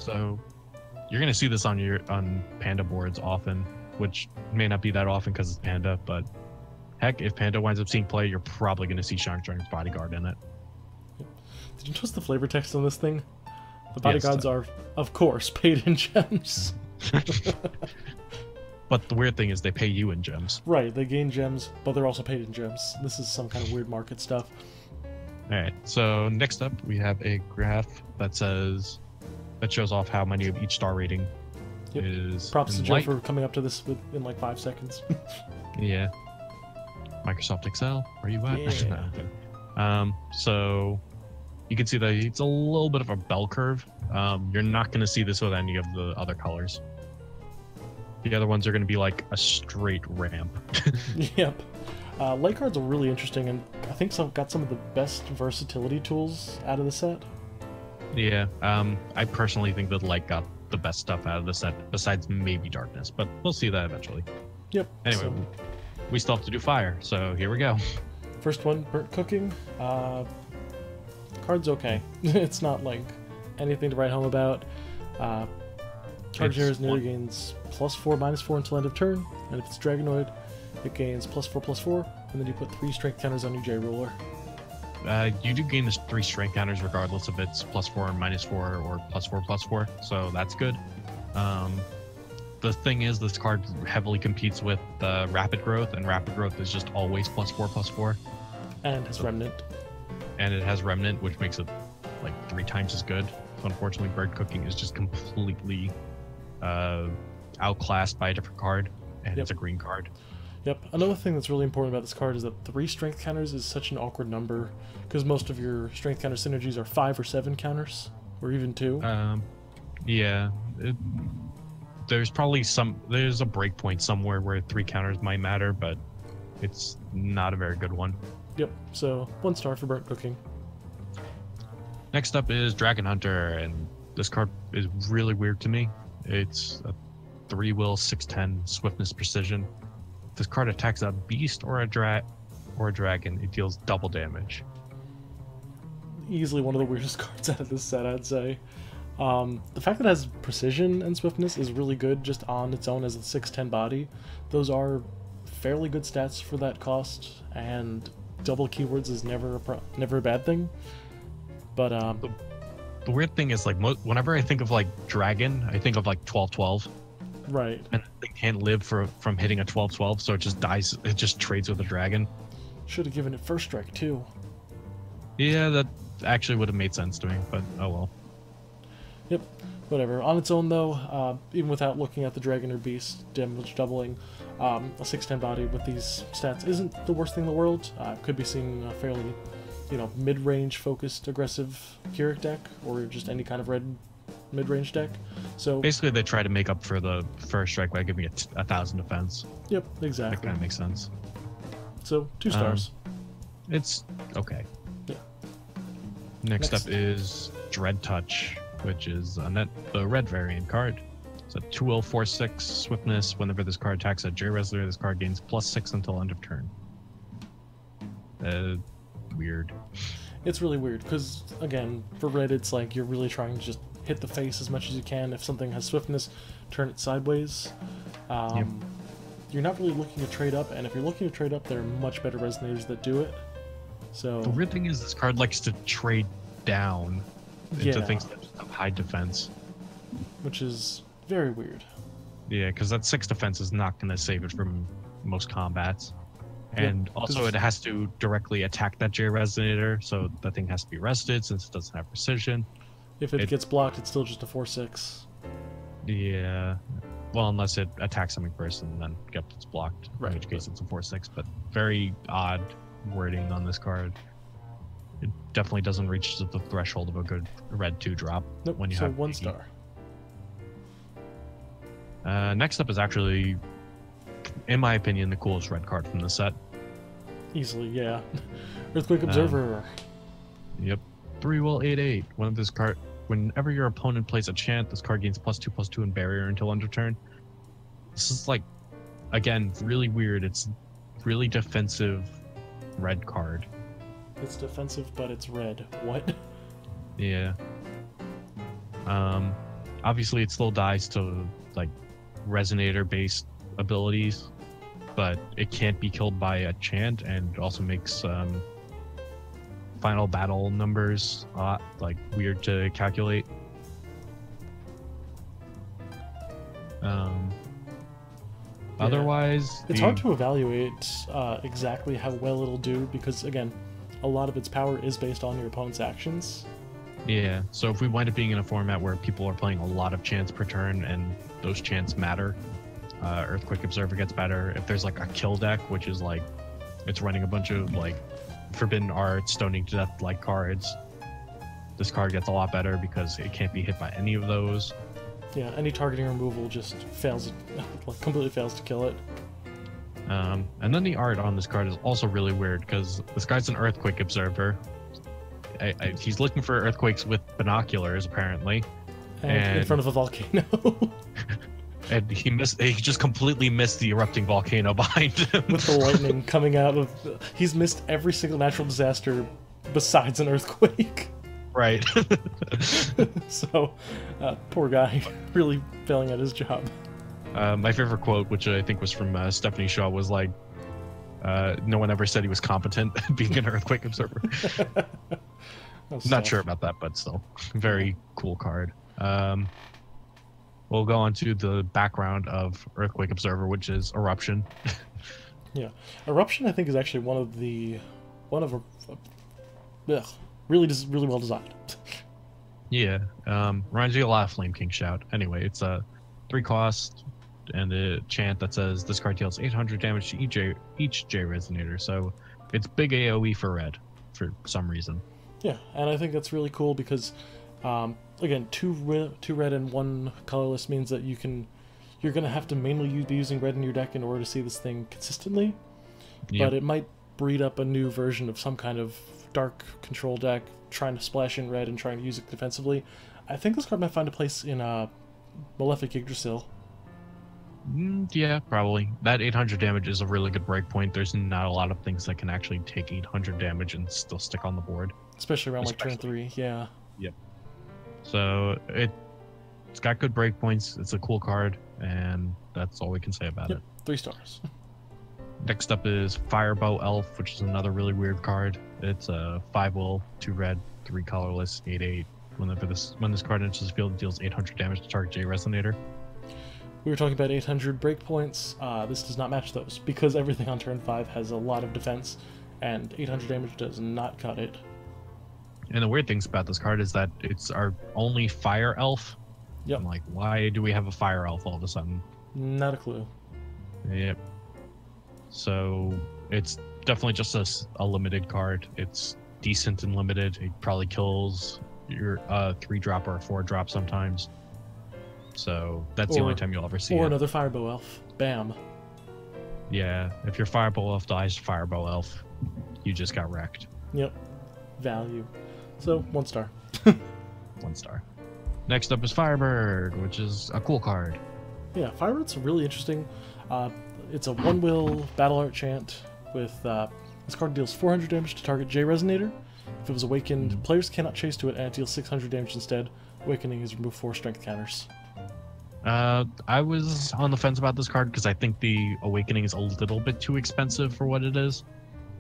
you're gonna see this on Panda boards often, which may not be that often because it's Panda, but heck, if Panda winds up seeing play, you're probably gonna see JeanJacques' Bodyguard in it. Did you notice the flavor text on this thing? The bodyguards are, of course, paid in gems. But the weird thing is they pay you in gems. Right, they gain gems, but they're also paid in gems. This is some kind of weird market stuff. Alright, so next up we have a graph that shows off how many of each star rating is. Props to Joe for coming up to this in like 5 seconds. Yeah. Microsoft Excel, where you at? Yeah. So you can see that it's a little bit of a bell curve. You're not going to see this with any of the other colors. The other ones are going to be like a straight ramp. Yep. Light cards are really interesting, and I think got some of the best versatility tools out of the set. Yeah, I personally think that Light got the best stuff out of the set, besides maybe Darkness, but we'll see that eventually. Yep. Anyway, we still have to do Fire, so here we go. First one, Burnt Cooking. Card's okay. It's not like anything to write home about. Charge Errors nearly gains +4, -4 until end of turn, and if it's Dragonoid, it gains +4/+4, and then you put 3 strength counters on your J Ruler. You do gain the 3 strength counters regardless if it's +4, -4, or +4/+4, so that's good. The thing is, this card heavily competes with Rapid Growth, and Rapid Growth is just always +4/+4. And has Remnant. And it has Remnant, which makes it like 3 times as good. So unfortunately, Bird Cooking is just completely outclassed by a different card, and it's a green card. Yep. Another thing that's really important about this card is that 3 strength counters is such an awkward number, because most of your strength counter synergies are 5 or 7 counters, or even 2. Yeah. There's probably there's a breakpoint somewhere where 3 counters might matter, but it's not a very good one. Yep. So 1 star for Burnt Cooking. Next up is Dragon Hunter, and this card is really weird to me. It's a 3-will 6/10 swiftness precision. If this card attacks a beast or a dragon, it deals double damage. Easily one of the weirdest cards out of this set, I'd say. The fact that it has precision and swiftness is really good just on its own as a 6/10 body. Those are fairly good stats for that cost, and double keywords is never a bad thing. But the weird thing is, like, whenever I think of like dragon, I think of like 12/12. Right. And it can't live from hitting a 12/12, so it just dies. It just trades with a dragon. Should have given it first strike too. Yeah, that actually would have made sense to me, but oh well. Yep. Whatever. On its own, though, even without looking at the dragon or beast damage doubling, a 6/10 body with these stats isn't the worst thing in the world. Could be seeing a fairly, mid-range focused aggressive Keurig deck, or just any kind of red mid-range deck. So basically, they try to make up for the first strike by giving it 1,000 defense. Yep, exactly. That kind of makes sense. So 2 stars. It's okay. Yeah. Next up is Dread Touch, which is the red variant card. It's a 2/4/6 swiftness. Whenever this card attacks a J Resonator, this card gains +6 until end of turn. Weird. It's really weird because, again, for red, it's like you're really trying to just hit the face as much as you can. If something has swiftness, turn it sideways. Yep. You're not really looking to trade up, and if you're looking to trade up, there are much better Resonators that do it. So the weird thing is this card likes to trade down into Yeah. things that just have high defense. which is very weird. Yeah, because that 6 defense is not going to save it from most combats. Yep, And also it has to directly attack that J Resonator, so that thing has to be rested since it doesn't have precision. If it gets blocked, it's still just a 4/6. Yeah. Well, unless it attacks something first and then gets blocked, Right, in which case it's a 4/6. But very odd wording on this card. It definitely doesn't reach the threshold of a good red 2-drop. Nope, when you so have 1 80. star. Next up is actually, in my opinion, the coolest red card from the set. Easily, yeah. Earthquake Observer. Yep. 3 will 8/8. Whenever your opponent plays a chant, this card gains +2/+2 in barrier until end of turn. This is like, again, really weird. It's really defensive red card. It's defensive, but it's red. What? Yeah. Obviously it still dies to like Resonator based abilities, but it can't be killed by a chant, and also makes final battle numbers a lot like weird to calculate. Otherwise, It's hard to evaluate exactly how well it'll do because, again, a lot of its power is based on your opponent's actions. Yeah, so if we wind up being in a format where people are playing a lot of chants per turn and those chants matter, Earthquake Observer gets better. If there's like a kill deck, which is like, it's running a bunch of like Forbidden Art, Stoning to Death like cards, this card gets a lot better because it can't be hit by any of those. Yeah, any targeting removal just fails, like completely fails to kill it. And then the art on this card is also really weird because this guy's an Earthquake Observer. He's looking for earthquakes with binoculars, apparently. And in front of a volcano. And he just completely missed the erupting volcano behind him. With the lightning coming out of... He's missed every single natural disaster besides an earthquake. Right. So, poor guy, really failing at his job. My favorite quote, which I think was from Stephanie Shaw, was like, no one ever said he was competent at being an Earthquake Observer. Not sure about that, but still. Very cool card. We'll go on to the background of Earthquake Observer, which is Eruption. Yeah. Eruption, I think, is actually really well designed. Yeah. Reminds me a lot of Flame King Shout. Anyway, it's a 3 cost and a chant that says this card deals 800 damage to each J Resonator. So it's big AoE for red for some reason. Yeah, and I think that's really cool because, again, two red and 1 colorless means that you're going to have to mainly be using red in your deck in order to see this thing consistently. Yep. But it might breed up a new version of some kind of dark control deck trying to splash in red and trying to use it defensively. I think this card might find a place in Malefic Yggdrasil. Yeah, probably. That 800 damage is a really good breakpoint. There's not a lot of things that can actually take 800 damage and still stick on the board. Especially around like turn 3, yeah. Yep. So it's got good breakpoints. It's a cool card, and that's all we can say about it. 3 stars. Next up is Firebow Elf, which is another really weird card. It's a 5 will, 2 red, 3 colorless, 8/8. When this card enters the field, it deals 800 damage to target J Resonator. We were talking about 800 breakpoints. This does not match those because everything on turn 5 has a lot of defense, and 800 damage does not cut it. And the weird things about this card is that it's our only Fire Elf. Yep. I'm like, why do we have a Fire Elf all of a sudden? Not a clue. Yep. So it's definitely just a limited card. It's decent and limited. It probably kills your 3-drop or a 4-drop sometimes. So that's the only time you'll ever see it. Or another Firebow Elf. Bam. Yeah, if your Fireball Elf dies, Fireball Elf, you just got wrecked. Yep. Value. So, 1 star. 1 star. Next up is Firebird, which is a cool card. Yeah, Firebird's really interesting. It's a 1-will battle art chant with this card deals 400 damage to target J Resonator. If it was awakened, players cannot chase to it, and it deals 600 damage instead. Awakening is remove 4 strength counters. I was on the fence about this card because I think the Awakening is a little bit too expensive for what it is.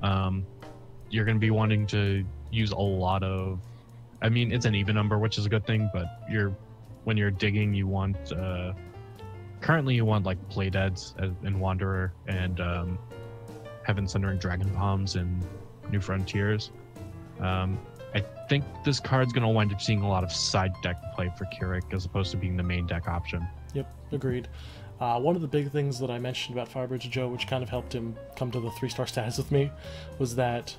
You're going to be wanting to use a lot of... I mean, it's an even number, which is a good thing, but when you're digging, you want... currently, you want, like, Playdeads in Wanderer and Heaven Sundering Dragon Palms in New Frontiers. I think this card's going to wind up seeing a lot of side deck play for Keurig as opposed to being the main deck option. Yep, agreed. One of the big things that I mentioned about Firebird to Joe, which kind of helped him come to the 3-star status with me, was that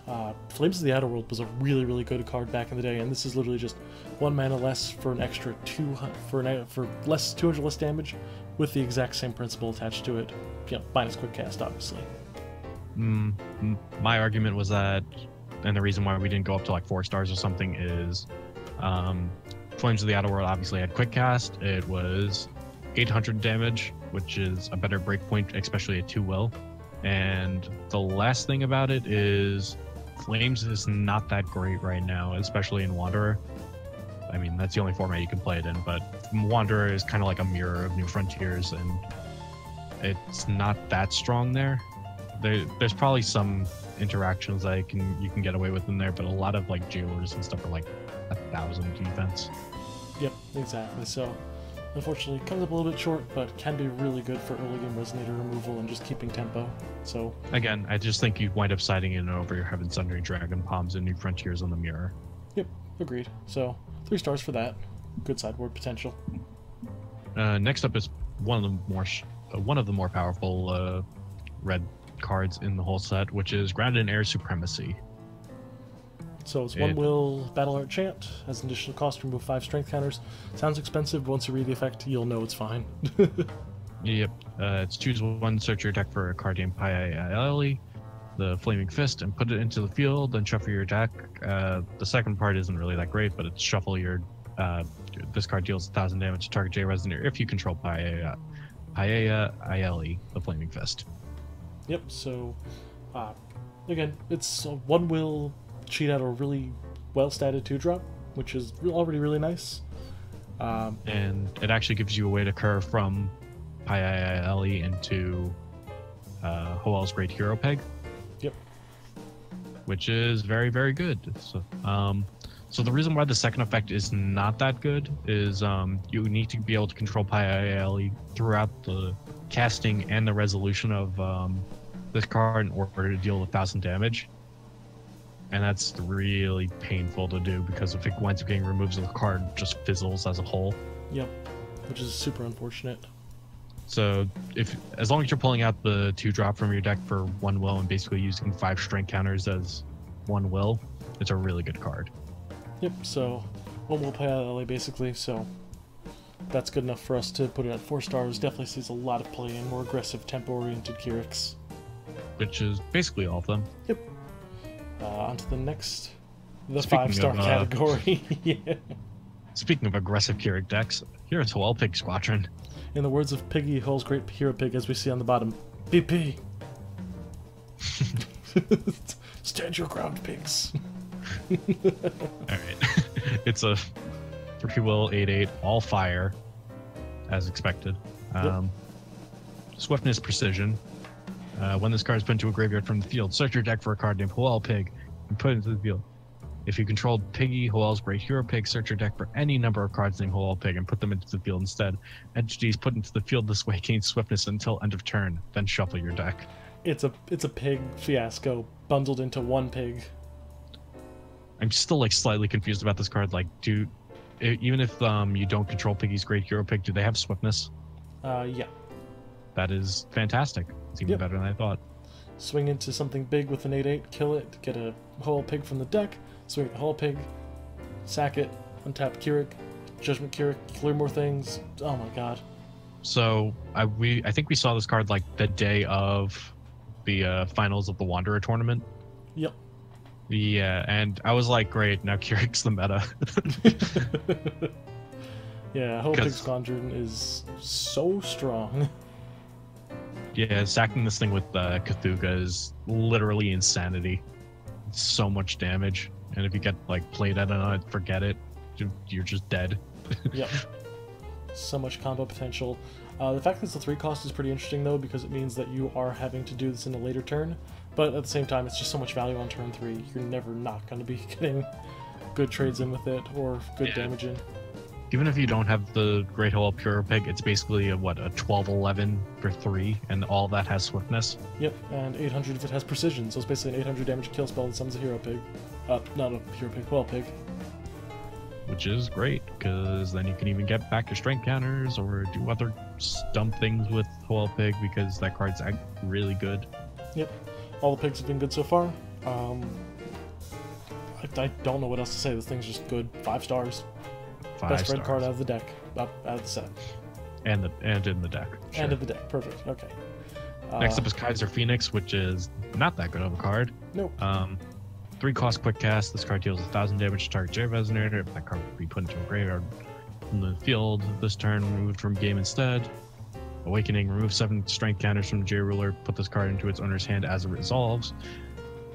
Flames of the Outer World was a really, really good card back in the day, and this is literally just 1 mana less for an extra 200 less damage, with the exact same principle attached to it. You know, minus quick cast, obviously. My argument was that, and the reason why we didn't go up to like 4 stars or something is, Flames of the Outer World obviously had quick cast. It was 800 damage, which is a better breakpoint, especially at 2-will. And the last thing about it is Flames is not that great right now, especially in Wanderer. I mean, that's the only format you can play it in, but Wanderer is kind of like a mirror of New Frontiers, and it's not that strong there. There's probably some interactions that you can get away with in there, but a lot of like jailers and stuff are like 1,000 defense. Yep, exactly. So unfortunately it comes up a little bit short, but can be really good for early game Resonator removal and just keeping tempo. So again, I just think you wind up siding in over your Heaven Sundering Dragon Palms and New Frontiers on the mirror. Yep, agreed. So 3 stars for that. Good sideboard potential. Next up is one of the more powerful red cards in the whole set, which is Grounded in Air Supremacy. So it's 1-will battle art chant. Has an additional cost to remove 5 strength counters. Sounds expensive, but once you read the effect, you'll know it's fine. Yep. It's choose 1, search your deck for a card named Paiaiali, the Flaming Fist, and put it into the field, then shuffle your deck. The second part isn't really that great, but it's shuffle your... this card deals 1,000 damage to target J Resonator if you control Paiaiali, the Flaming Fist. Yep, so again, it's a 1-will cheat out a really well-statted 2-drop, which is already really nice. And it actually gives you a way to curve from Paiaiali into Hoel's Great Hero Peg. Yep. Which is very, very good. So the reason why the second effect is not that good is you need to be able to control Paiaiali throughout the casting and the resolution of this card in order to deal 1,000 damage. And that's really painful to do because if it winds up getting removed, the card just fizzles as a whole. Yep, which is super unfortunate. So as long as you're pulling out the 2-drop from your deck for 1-will and basically using 5 strength counters as 1-will, it's a really good card. Yep, so 1-will Paiaiali basically, so that's good enough for us to put it at 4 stars. Definitely sees a lot of play in more aggressive tempo-oriented Keurigs. Which is basically all of them. Yep. On to the next, the 5-star category. Yeah. Speaking of aggressive Keurig decks, here's Hoel Pig Squadron. In the words of Piggy, Hoel's Great Hero Pig, as we see on the bottom, PP. Stand your ground, pigs. Alright. It's a 3-will 8/8, all fire, as expected. Yep. Swiftness, Precision. When this card is put into a graveyard from the field, search your deck for a card named Hoel Pig and put it into the field. If you controlled Piggy, Hoel's Great Hero Pig, search your deck for any number of cards named Hoel Pig and put them into the field instead. Entities put into the field this way gain Swiftness until end of turn, then shuffle your deck. It's a pig fiasco bundled into one pig. I'm still like slightly confused about this card. Like, even if you don't control Piggy's Great Hero Pig, do they have Swiftness? Yeah. That is fantastic. It's even better than I thought. Swing into something big with an 8/8, kill it, get a Hoel Pig from the deck, swing the Hoel Pig, sack it, untap Keurig, Judgment Keurig, clear more things. Oh my god. So I think we saw this card like the day of the finals of the Wanderer tournament. Yep. Yeah, and I was like, great, now Kirik's the meta. Yeah, Whole Pig Squadron is so strong. Yeah, stacking this thing with Cthulhu is literally insanity. It's so much damage, and if you get like played at on it, forget it. You're just dead. Yep. So much combo potential. The fact that it's a 3 cost is pretty interesting though, because it means that you are having to do this in a later turn, but at the same time it's just so much value on turn 3. You're never not going to be getting good trades in with it or good damage in. Even if you don't have the Great Hole Pure Pig, it's basically a 12-11 for 3, and all that has swiftness. Yep, and 800 if it has precision, so it's basically an 800 damage kill spell that summons a hero pig. Not a hero pig, well pig. Which is great, because then you can even get back to strength counters or do other stump things with Hoel Pig, because that card's really good. Yep, all the pigs have been good so far. I don't know what else to say. This thing's just good. 5 stars. Best red card out of the deck, out of the set. And in the deck. Sure. And in the deck, perfect. Okay. Next up is Kaiser Phoenix, which is not that good of a card. Nope. 3 cost quick cast. This card deals 1,000 damage to target Resonator. If that card would be put into a graveyard from the field this turn, removed from game instead. Awakening, remove 7 strength counters from the J Ruler. Put this card into its owner's hand as it resolves.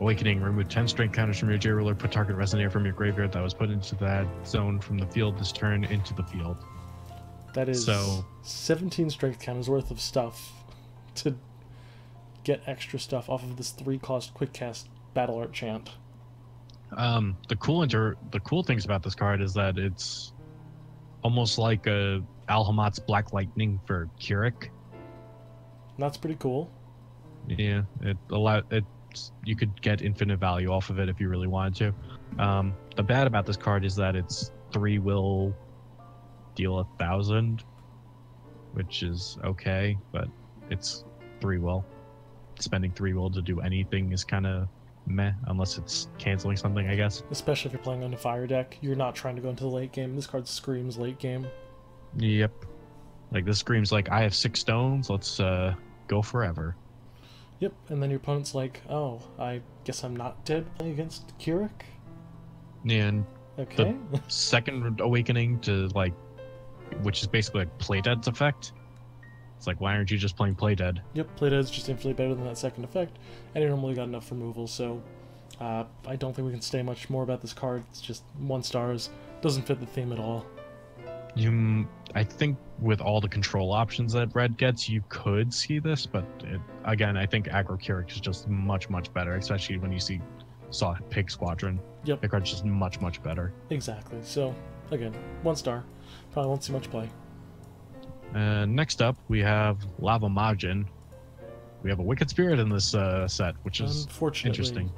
Awakening, remove 10 strength counters from your J Ruler. Put target Resonator from your graveyard that was put into that zone from the field this turn into the field. That is 17 strength counters worth of stuff to get extra stuff off of this 3 cost quick cast Battle Art champ. The cool things about this card is that it's almost like a Alhamat's Black Lightning for Kirik. That's pretty cool. Yeah, you could get infinite value off of it if you really wanted to. The bad about this card is that it's 3 will deal 1,000, which is okay, but it's 3 will. Spending 3 will to do anything is kind of meh, unless it's canceling something, I guess. Especially if you're playing on a fire deck, you're not trying to go into the late game. This card screams late game. Yep. Like, this screams like, I have 6 stones, let's go forever. Yep, and then your opponent's like, oh, I guess I'm not dead playing against Kirik? And okay. The second awakening to, like, which is basically like Play Dead's effect. It's like, why aren't you just playing Play Dead? Yep, Play Dead's just infinitely better than that second effect, and it normally got enough removal, so I don't think we can say much more about this card. It's just 1 stars, doesn't fit the theme at all. I think with all the control options that Red gets, you could see this, but again, I think Aggro Kirik is just much, much better, especially when you saw Pig Squadron. Yep. The card's just much, much better. Exactly. So, again, 1 star. Probably won't see much play. Next up, we have Lava Majin. We have a Wicked Spirit in this set, which is interesting.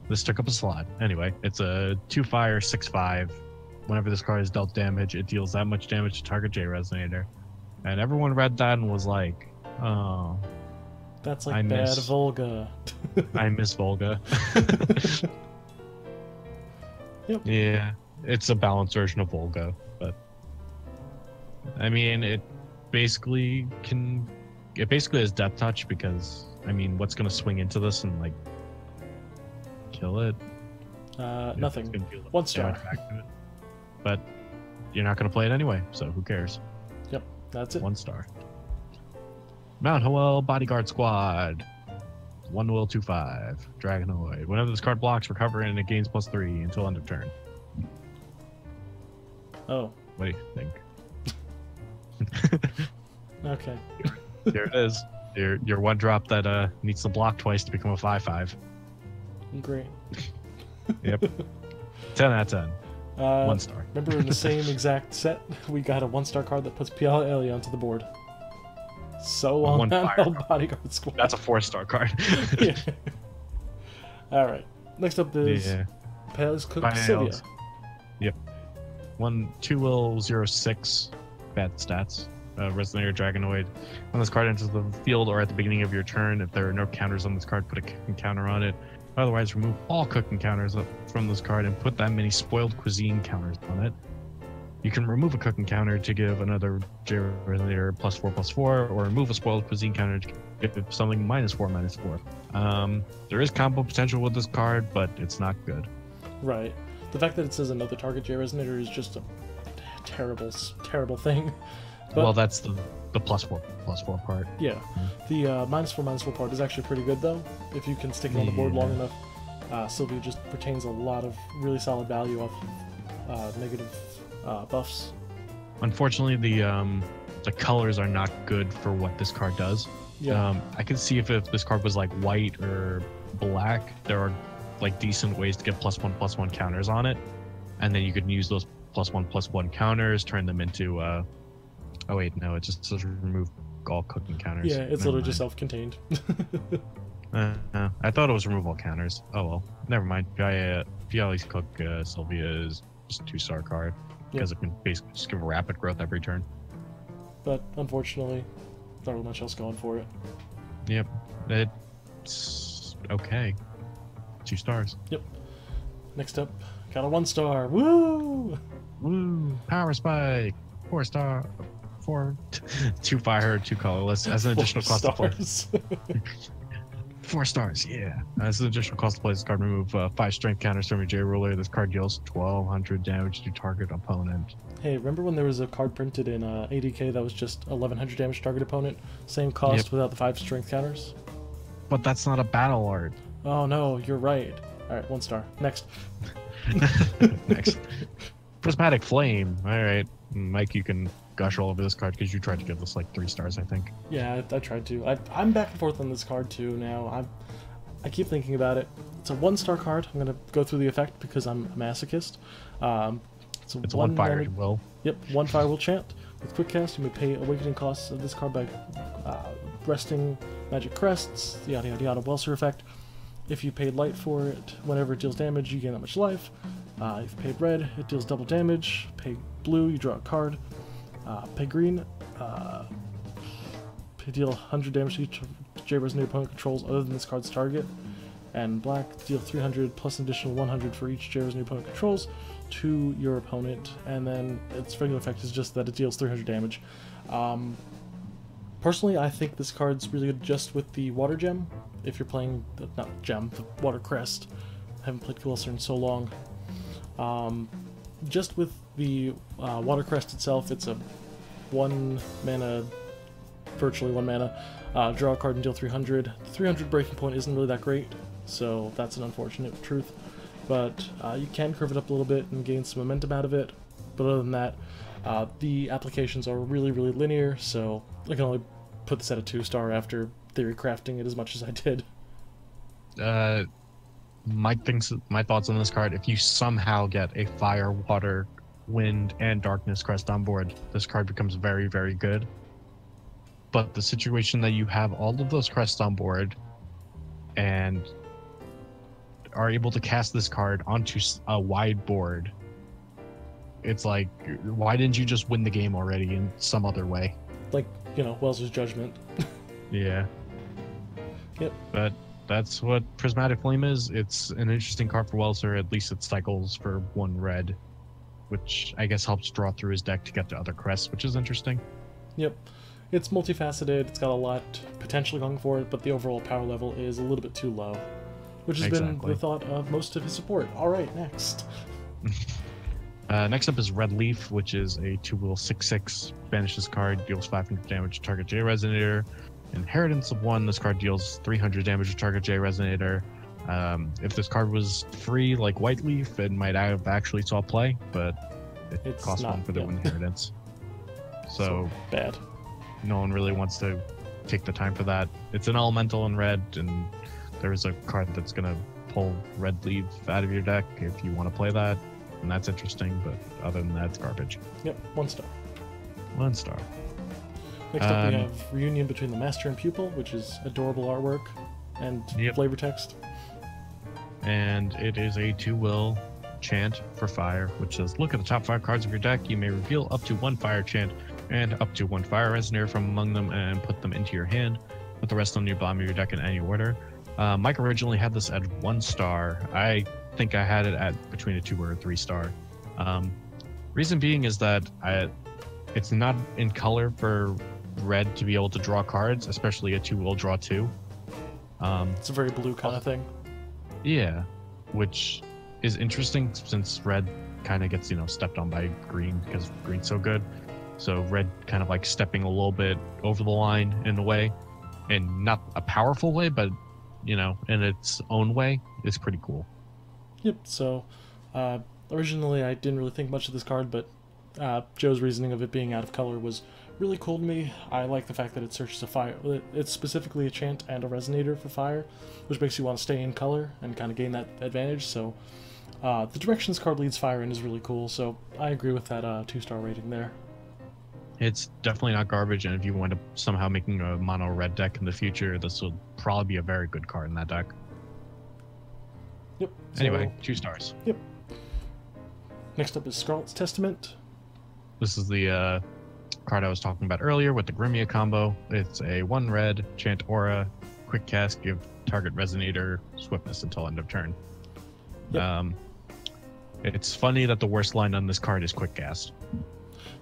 This took up a slot. Anyway, it's a 2-fire, 6/5. Whenever this card is dealt damage, it deals that much damage to target J Resonator. And everyone read that and was like, oh. That's like bad Volga. I miss Volga. Yep. Yeah, it's a balanced version of Volga, but I mean, it basically has Death Touch because, I mean, what's going to swing into this and, like, kill it? Nothing. 1 star. But you're not going to play it anyway, so who cares? Yep, that's it. 1 star. Mount Hoel Bodyguard Squad. 1 will 2/5. Dragonoid. Whenever this card blocks, recover and it gains +3 until end of turn. Oh. What do you think? Okay. There it is. Your 1 drop that needs to block twice to become a 5/5. Great. Yep. 10 out of 10. 1 star. Remember in the same exact set, we got a 1-star card that puts Piala Elia onto the board. So long on Bodyguard Squad. That's a 4-star card. Yeah. Alright. Next up is Pale's Cook Sylvia. Yep. 2 will 0/6. Bad stats. Resonator Dragonoid. When this card enters the field or at the beginning of your turn, if there are no counters on this card, put a cooking counter on it. Otherwise, remove all cooking counters from this card and put that many spoiled cuisine counters on it. You can remove a cooking counter to give another J Resonator +4/+4, or remove a spoiled cuisine counter to give something -4/-4. There is combo potential with this card, but it's not good. Right. The fact that it says another target J Resonator is just a terrible, terrible thing. But, well, that's the +4/+4 part. Yeah. The -4/-4 part is actually pretty good, though. If you can stick it on the board long enough, Sylvia just retains a lot of really solid value off of negative buffs. Unfortunately, the colors are not good for what this card does. Yeah. I can see if this card was like white or black, there are like decent ways to get +1/+1 counters on it, and then you could use those +1/+1 counters, turn them into oh wait, no, it just says remove all cooking counters. Yeah, it's literally just self-contained. I thought it was remove all counters. Oh well, never mind. Fiali's Cook Sylvia is just a 2-star card because it can basically just give a rapid growth every turn. But unfortunately, not really much else going for it. Yep, it's okay. 2 stars. Yep. Next up, got a 1-star. Woo! Woo! Power Spike. 4-star. 2 fire, 2 colorless as an additional cost to play. 4 stars, yeah. As an additional cost to play this card, remove 5 strength counters from your J Ruler. This card deals 1200 damage to target opponent. Hey, remember when there was a card printed in ADK that was just 1100 damage to target opponent? Same cost without the 5 strength counters? But that's not a battle art. Oh no, you're right. Alright, 1 star. Next. Next. Prismatic Flame. Alright. Mike, you can gush all over this card because you tried to give this like 3 stars, I think. Yeah, I tried to. I'm back and forth on this card too now. I keep thinking about it. It's a 1-star card. I'm going to go through the effect because I'm a masochist. It's a 1 fire will. Yep, 1 fire will chant. With quick cast, you may pay awakening costs of this card by resting magic crests, yada yada yada, Welser effect. If you paid light for it, whenever it deals damage, you gain that much life. If you paid red, it deals double damage. Pay blue, you draw a card. Pay green, deal 100 damage to each J Resonator opponent controls other than this card's target. And black, deal 300 plus an additional 100 for each J Resonator opponent controls to your opponent. And then its regular effect is just that it deals 300 damage. Personally, I think this card's really good just with the water gem. If you're playing, not gem, the water crest. I haven't played Quilser in so long. Just with the water crest itself, it's a 1 mana, virtually 1 mana, draw a card and deal 300. The 300 breaking point isn't really that great, so that's an unfortunate truth. But you can curve it up a little bit and gain some momentum out of it. But other than that, the applications are really, really linear, so I can only put this at a 2-star after theory crafting it as much as I did. My thoughts on this card: if you somehow get a fire, water, wind, and darkness crest on board, this card becomes very, very good. But the situation that you have all of those crests on board and are able to cast this card onto a wide board, it's like, why didn't you just win the game already in some other way? Like, you know, Welser's Judgment. Yeah. Yep. But that's what Prismatic Flame is. It's an interesting card for Welser. At least it cycles for 1 red, which I guess helps draw through his deck to get to other crests, which is interesting. Yep. It's multifaceted, it's got a lot potentially going for it, but the overall power level is a little bit too low, which has been the thought of most of his support. Alright, next. Next up is Red Leaf, which is a 2-wheel 6/6. Banishes card, deals 500 damage to target J Resonator. Inheritance of 1, this card deals 300 damage to target J Resonator. If this card was free like White Leaf, it might have actually saw play, but it costs 1 for the inheritance. So bad. No one really wants to take the time for that. It's an elemental in red, and there's a card that's going to pull Red Leaf out of your deck if you want to play that, and that's interesting, but other than that, it's garbage. Yep, 1 star. 1 star. Next up, we have Reunion between the Master and Pupil, which is adorable artwork and flavor text. And it is a 2-will chant for fire, which says, look at the top 5 cards of your deck. You may reveal up to 1 fire chant and up to 1 fire resonator from among them and put them into your hand. Put the rest on your bottom of your deck in any order. Mike originally had this at 1 star. I think I had it at between a 2 or a 3 star. Reason being is that it's not in color for red to be able to draw cards, especially a 2-will draw 2. It's a very blue kind of thing. Yeah, which is interesting since red kind of gets, stepped on by green because green's so good. So red kind of like stepping a little bit over the line in a way, and not a powerful way, but in its own way is pretty cool. Yep. So originally I didn't really think much of this card, but Joe's reasoning of it being out of color was really cool to me. I like the fact that it searches a fire. It's specifically a chant and a resonator for fire, which makes you want to stay in color and kind of gain that advantage. So the direction this card leads fire in is really cool. So I agree with that 2-star rating there. It's definitely not garbage, and if you wind up somehow making a mono red deck in the future, this will probably be a very good card in that deck. Yep. Anyway, 2 stars. Yep. Next up is Scarlet's Testament. This is the card I was talking about earlier with the Grimiest combo. It's a 1 red, chant aura, quick cast, give target resonator swiftness until end of turn. Yep. It's funny that the worst line on this card is quick cast.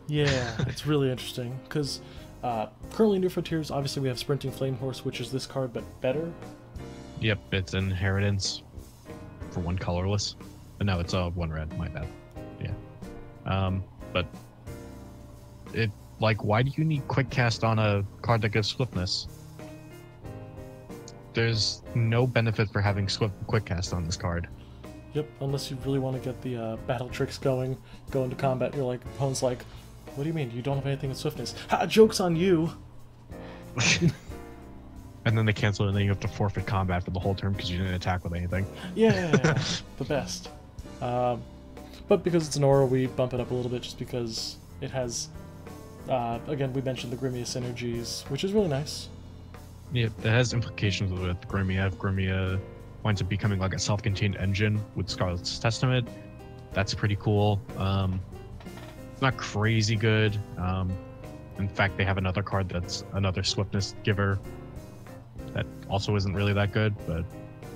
Yeah, it's really interesting, because currently New Frontiers, obviously we have Sprinting Flame Horse, which is this card, but better. Yep, it's Inheritance for 1 colorless. No, it's 1 red, my bad. Yeah. But it, why do you need quick cast on a card that gives swiftness? There's no benefit for having quick cast on this card. Yep, unless you really want to get the battle tricks going, go into combat, you're like, opponent's like, what do you mean? You don't have anything with swiftness. Ha! Joke's on you! And then they cancel it, and then you have to forfeit combat for the whole turn because you didn't attack with anything. Yeah, the best. But because it's an aura, we bump it up a little bit just because it has, again, we mentioned the Grimiest synergies, which is really nice. Yeah, it has implications with Grimiest. Grimiest winds up becoming like a self-contained engine with Scarlet's Testament. That's pretty cool. Not crazy good. In fact, they have another card that's another swiftness giver that also isn't really that good, but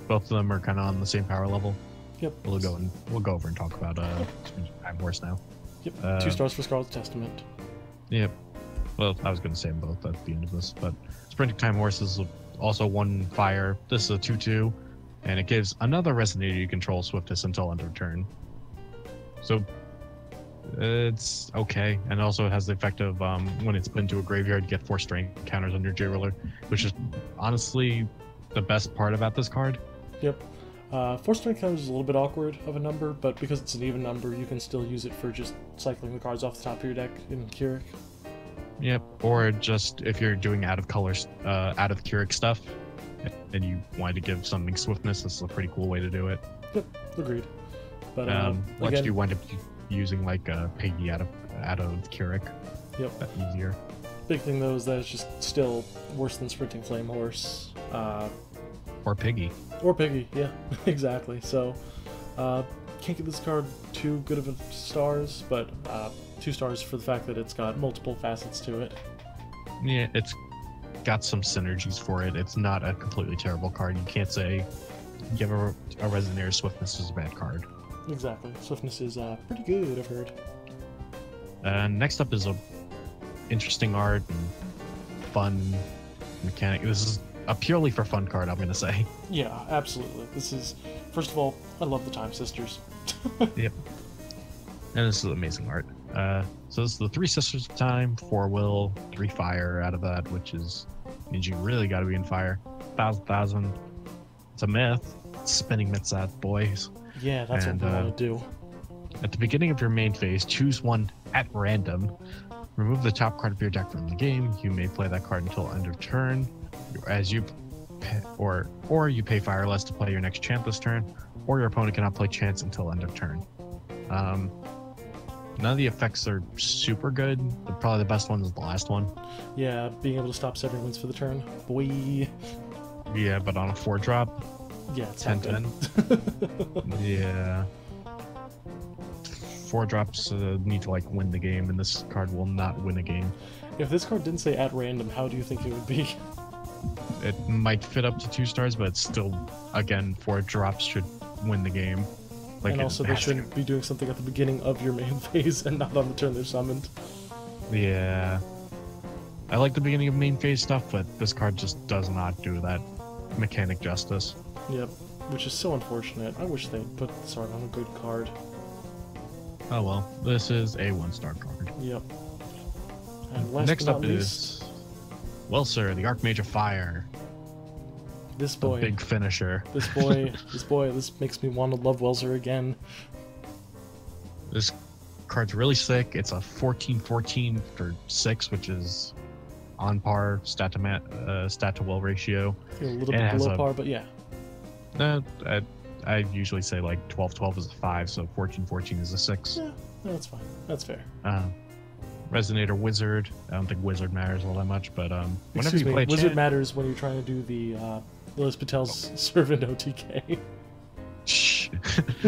both of them are kind of on the same power level. Yep. We'll go over and talk about Time Horse now. Yep. 2 stars for Scarlet's Testament. Yep. Well, I was going to say them both at the end of this, but Sprinting Time Horse is also 1 fire. This is a 2/2, and it gives another resonator you control swiftness until end of turn. So it's okay, and also it has the effect of when it's put into a graveyard, you get 4 strength counters on your J-Roller, which is honestly the best part about this card. Yep. 4 strength counters is a little bit awkward of a number, but because it's an even number, you can still use it for just cycling the cards off the top of your deck in Keurig. Yep, or just if you're doing out of Keurig stuff, and you wanted to give something swiftness, this is a pretty cool way to do it. Yep, agreed. But once again, you wind up using like Piggy out of Keurig. Yep. That's easier. Big thing though is that it's just still worse than Sprinting Flame Horse. Or Piggy. Or Piggy, yeah, exactly. So can't give this card too good of a stars, but 2 stars for the fact that it's got multiple facets to it. Yeah, it's got some synergies for it. It's not a completely terrible card. You can't say give a Resonator Swiftness is a bad card. Exactly. Swiftness is pretty good, I've heard. Next up is a interesting art and fun mechanic. This is a purely for fun card, I'm going to say. Yeah, absolutely. This is, first of all, I love the Time Sisters. Yep. And this is amazing art. So this is the 3 Sisters of Time, 4 will, 3 fire out of that, which means you really got to be in fire. 1,000. It's a myth. It's spinning myths out, boys. Yeah, that's what we want to do. At the beginning of your main phase, choose one at random. Remove the top card of your deck from the game. You may play that card until end of turn, as you or you pay fire less to play your next chant this turn, or your opponent cannot play chants until end of turn. None of the effects are super good. Probably the best one is the last one. Yeah, being able to stop setting wins for the turn. Boy. Yeah, but on a 4-drop. Yeah, it's 10-10. Yeah. 4 drops need to like win the game, and this card will not win a game. If this card didn't say at random, how do you think it would be? It might fit up to 2 stars, but it's still, again, 4 drops should win the game. Like, and also they shouldn't be doing something at the beginning of your main phase and not on the turn they're summoned. Yeah. I like the beginning of main phase stuff, but this card just does not do that mechanic justice. Yep, which is so unfortunate. I wish they'd put this art on a good card. Oh well, this is a 1-star card. Yep. And last Next but not up least, is Welser, the Archmage of Fire. this boy. The big finisher. This makes me want to love Welser again. This card's really sick. It's a 14/14 for 6, which is on par stat to will ratio. A little bit below par, but yeah. I usually say like 12/12 is a 5, so 14/14 is a 6. Yeah, that's fine. That's fair. Resonator Wizard. I don't think Wizard matters all that much, but whenever you play Wizard matters when you're trying to do the Lilith Patel's Servant OTK.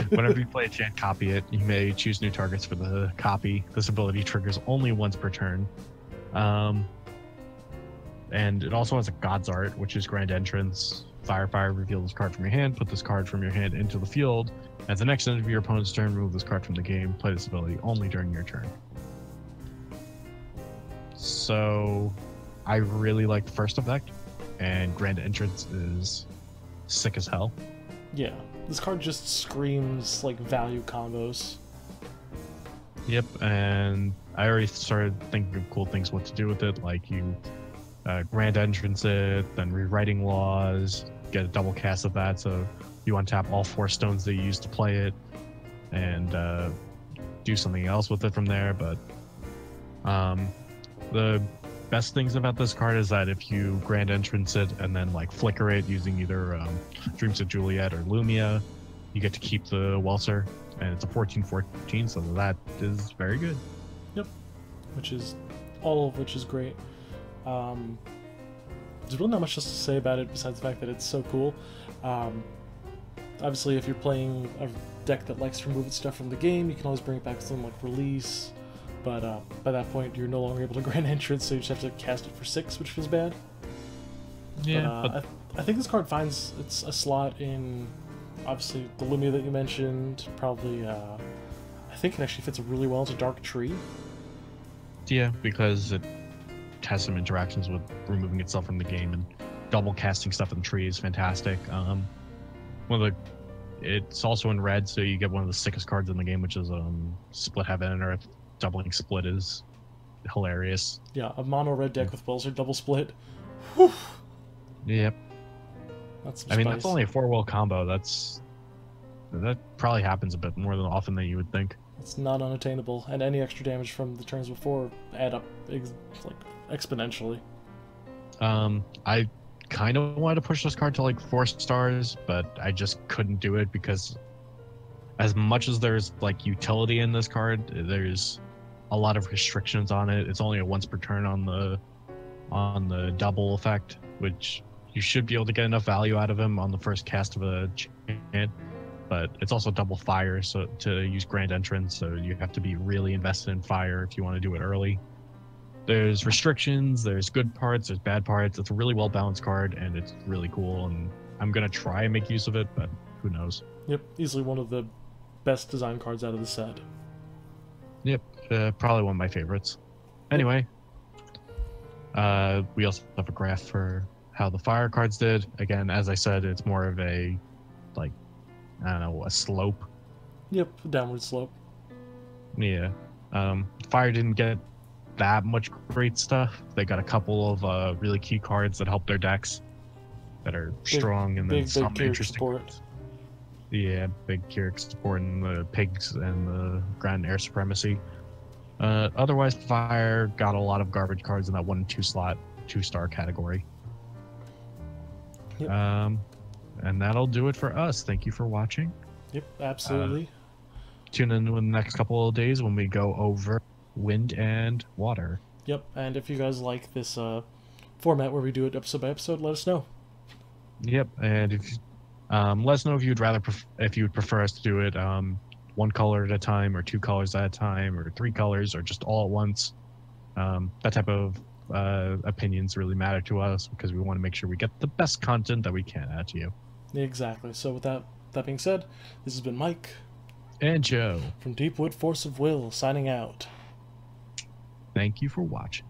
Whenever you play a chant, copy it. You may choose new targets for the copy. This ability triggers only once per turn. And it also has a God's Art, which is Grand Entrance. Fire, reveal this card from your hand, put this card from your hand into the field. At the next end of your opponent's turn, remove this card from the game. Play this ability only during your turn. So, I really like the first effect, and Grand Entrance is sick as hell. Yeah, this card just screams like value combos. Yep, and I already started thinking of cool things what to do with it, like you Grand Entrance it, then Rewriting Laws, get a double cast of that, so you untap all 4 stones that you used to play it, and do something else with it from there. But the best things about this card is that if you Grand Entrance it and then like flicker it using either Dreams of Juliet or Lumia, you get to keep the Welser, and it's a 14/14, so that is very good. Yep, all of which is great. There's really not much else to say about it besides the fact that it's so cool. Obviously, if you're playing a deck that likes to remove its stuff from the game, you can always bring it back to something like Release, but by that point you're no longer able to Grand Entrance, so you just have to cast it for 6, which feels bad. Yeah, but I think this card finds its a slot in, obviously, the Lumia that you mentioned, probably, I think it actually fits really well into Dark Tree. Yeah, because it has some interactions with removing itself from the game, and double casting stuff in the tree is fantastic. It's also in red, so you get one of the sickest cards in the game, which is Split Heaven and Earth. Doubling Split is hilarious. Yeah, a mono red deck with Welser double split. Whew. Yep. That's I mean, that's only a 4-will combo. That probably happens a bit more than often than you would think. It's not unattainable, and any extra damage from the turns before add up exponentially. I kind of wanted to push this card to like 4 stars, but I just couldn't do it because as much as there's like utility in this card, there's a lot of restrictions on it. It's only a once per turn on the double effect, which you should be able to get enough value out of him on the first cast of a chant, but it's also double fire, so to use Grand Entrance, so you have to be really invested in fire if you want to do it early. There's restrictions, there's good parts, there's bad parts. It's a really well balanced card, and it's really cool, and I'm gonna try and make use of it, but who knows. Yep, easily one of the best design cards out of the set. Yep, probably one of my favorites. Anyway, we also have a graph for how the fire cards did. Again, as I said, it's more of a, like, I don't know, a slope. Yep, downward slope. Yeah. Fire didn't get that much great stuff. They got a couple of really key cards that help their decks that are strong, and then some interesting cards. Yeah, big Keurig support and the pigs and the Grand Air Supremacy. Otherwise, Fire got a lot of garbage cards in that 1 and 2 slot, 2-star category. Yep. And that'll do it for us. Thank you for watching. Yep, absolutely. Tune in the next couple of days when we go over Wind and Water. Yep, and if you guys like this format where we do it episode by episode, let us know. Yep, and if let us know if you'd rather if you would prefer us to do it 1 color at a time, or 2 colors at a time, or 3 colors, or just all at once. That type of opinions really matter to us because we want to make sure we get the best content that we can out to you. Exactly. So with that being said, this has been Mike. And Joe. From Deepwood Force of Will, signing out. Thank you for watching.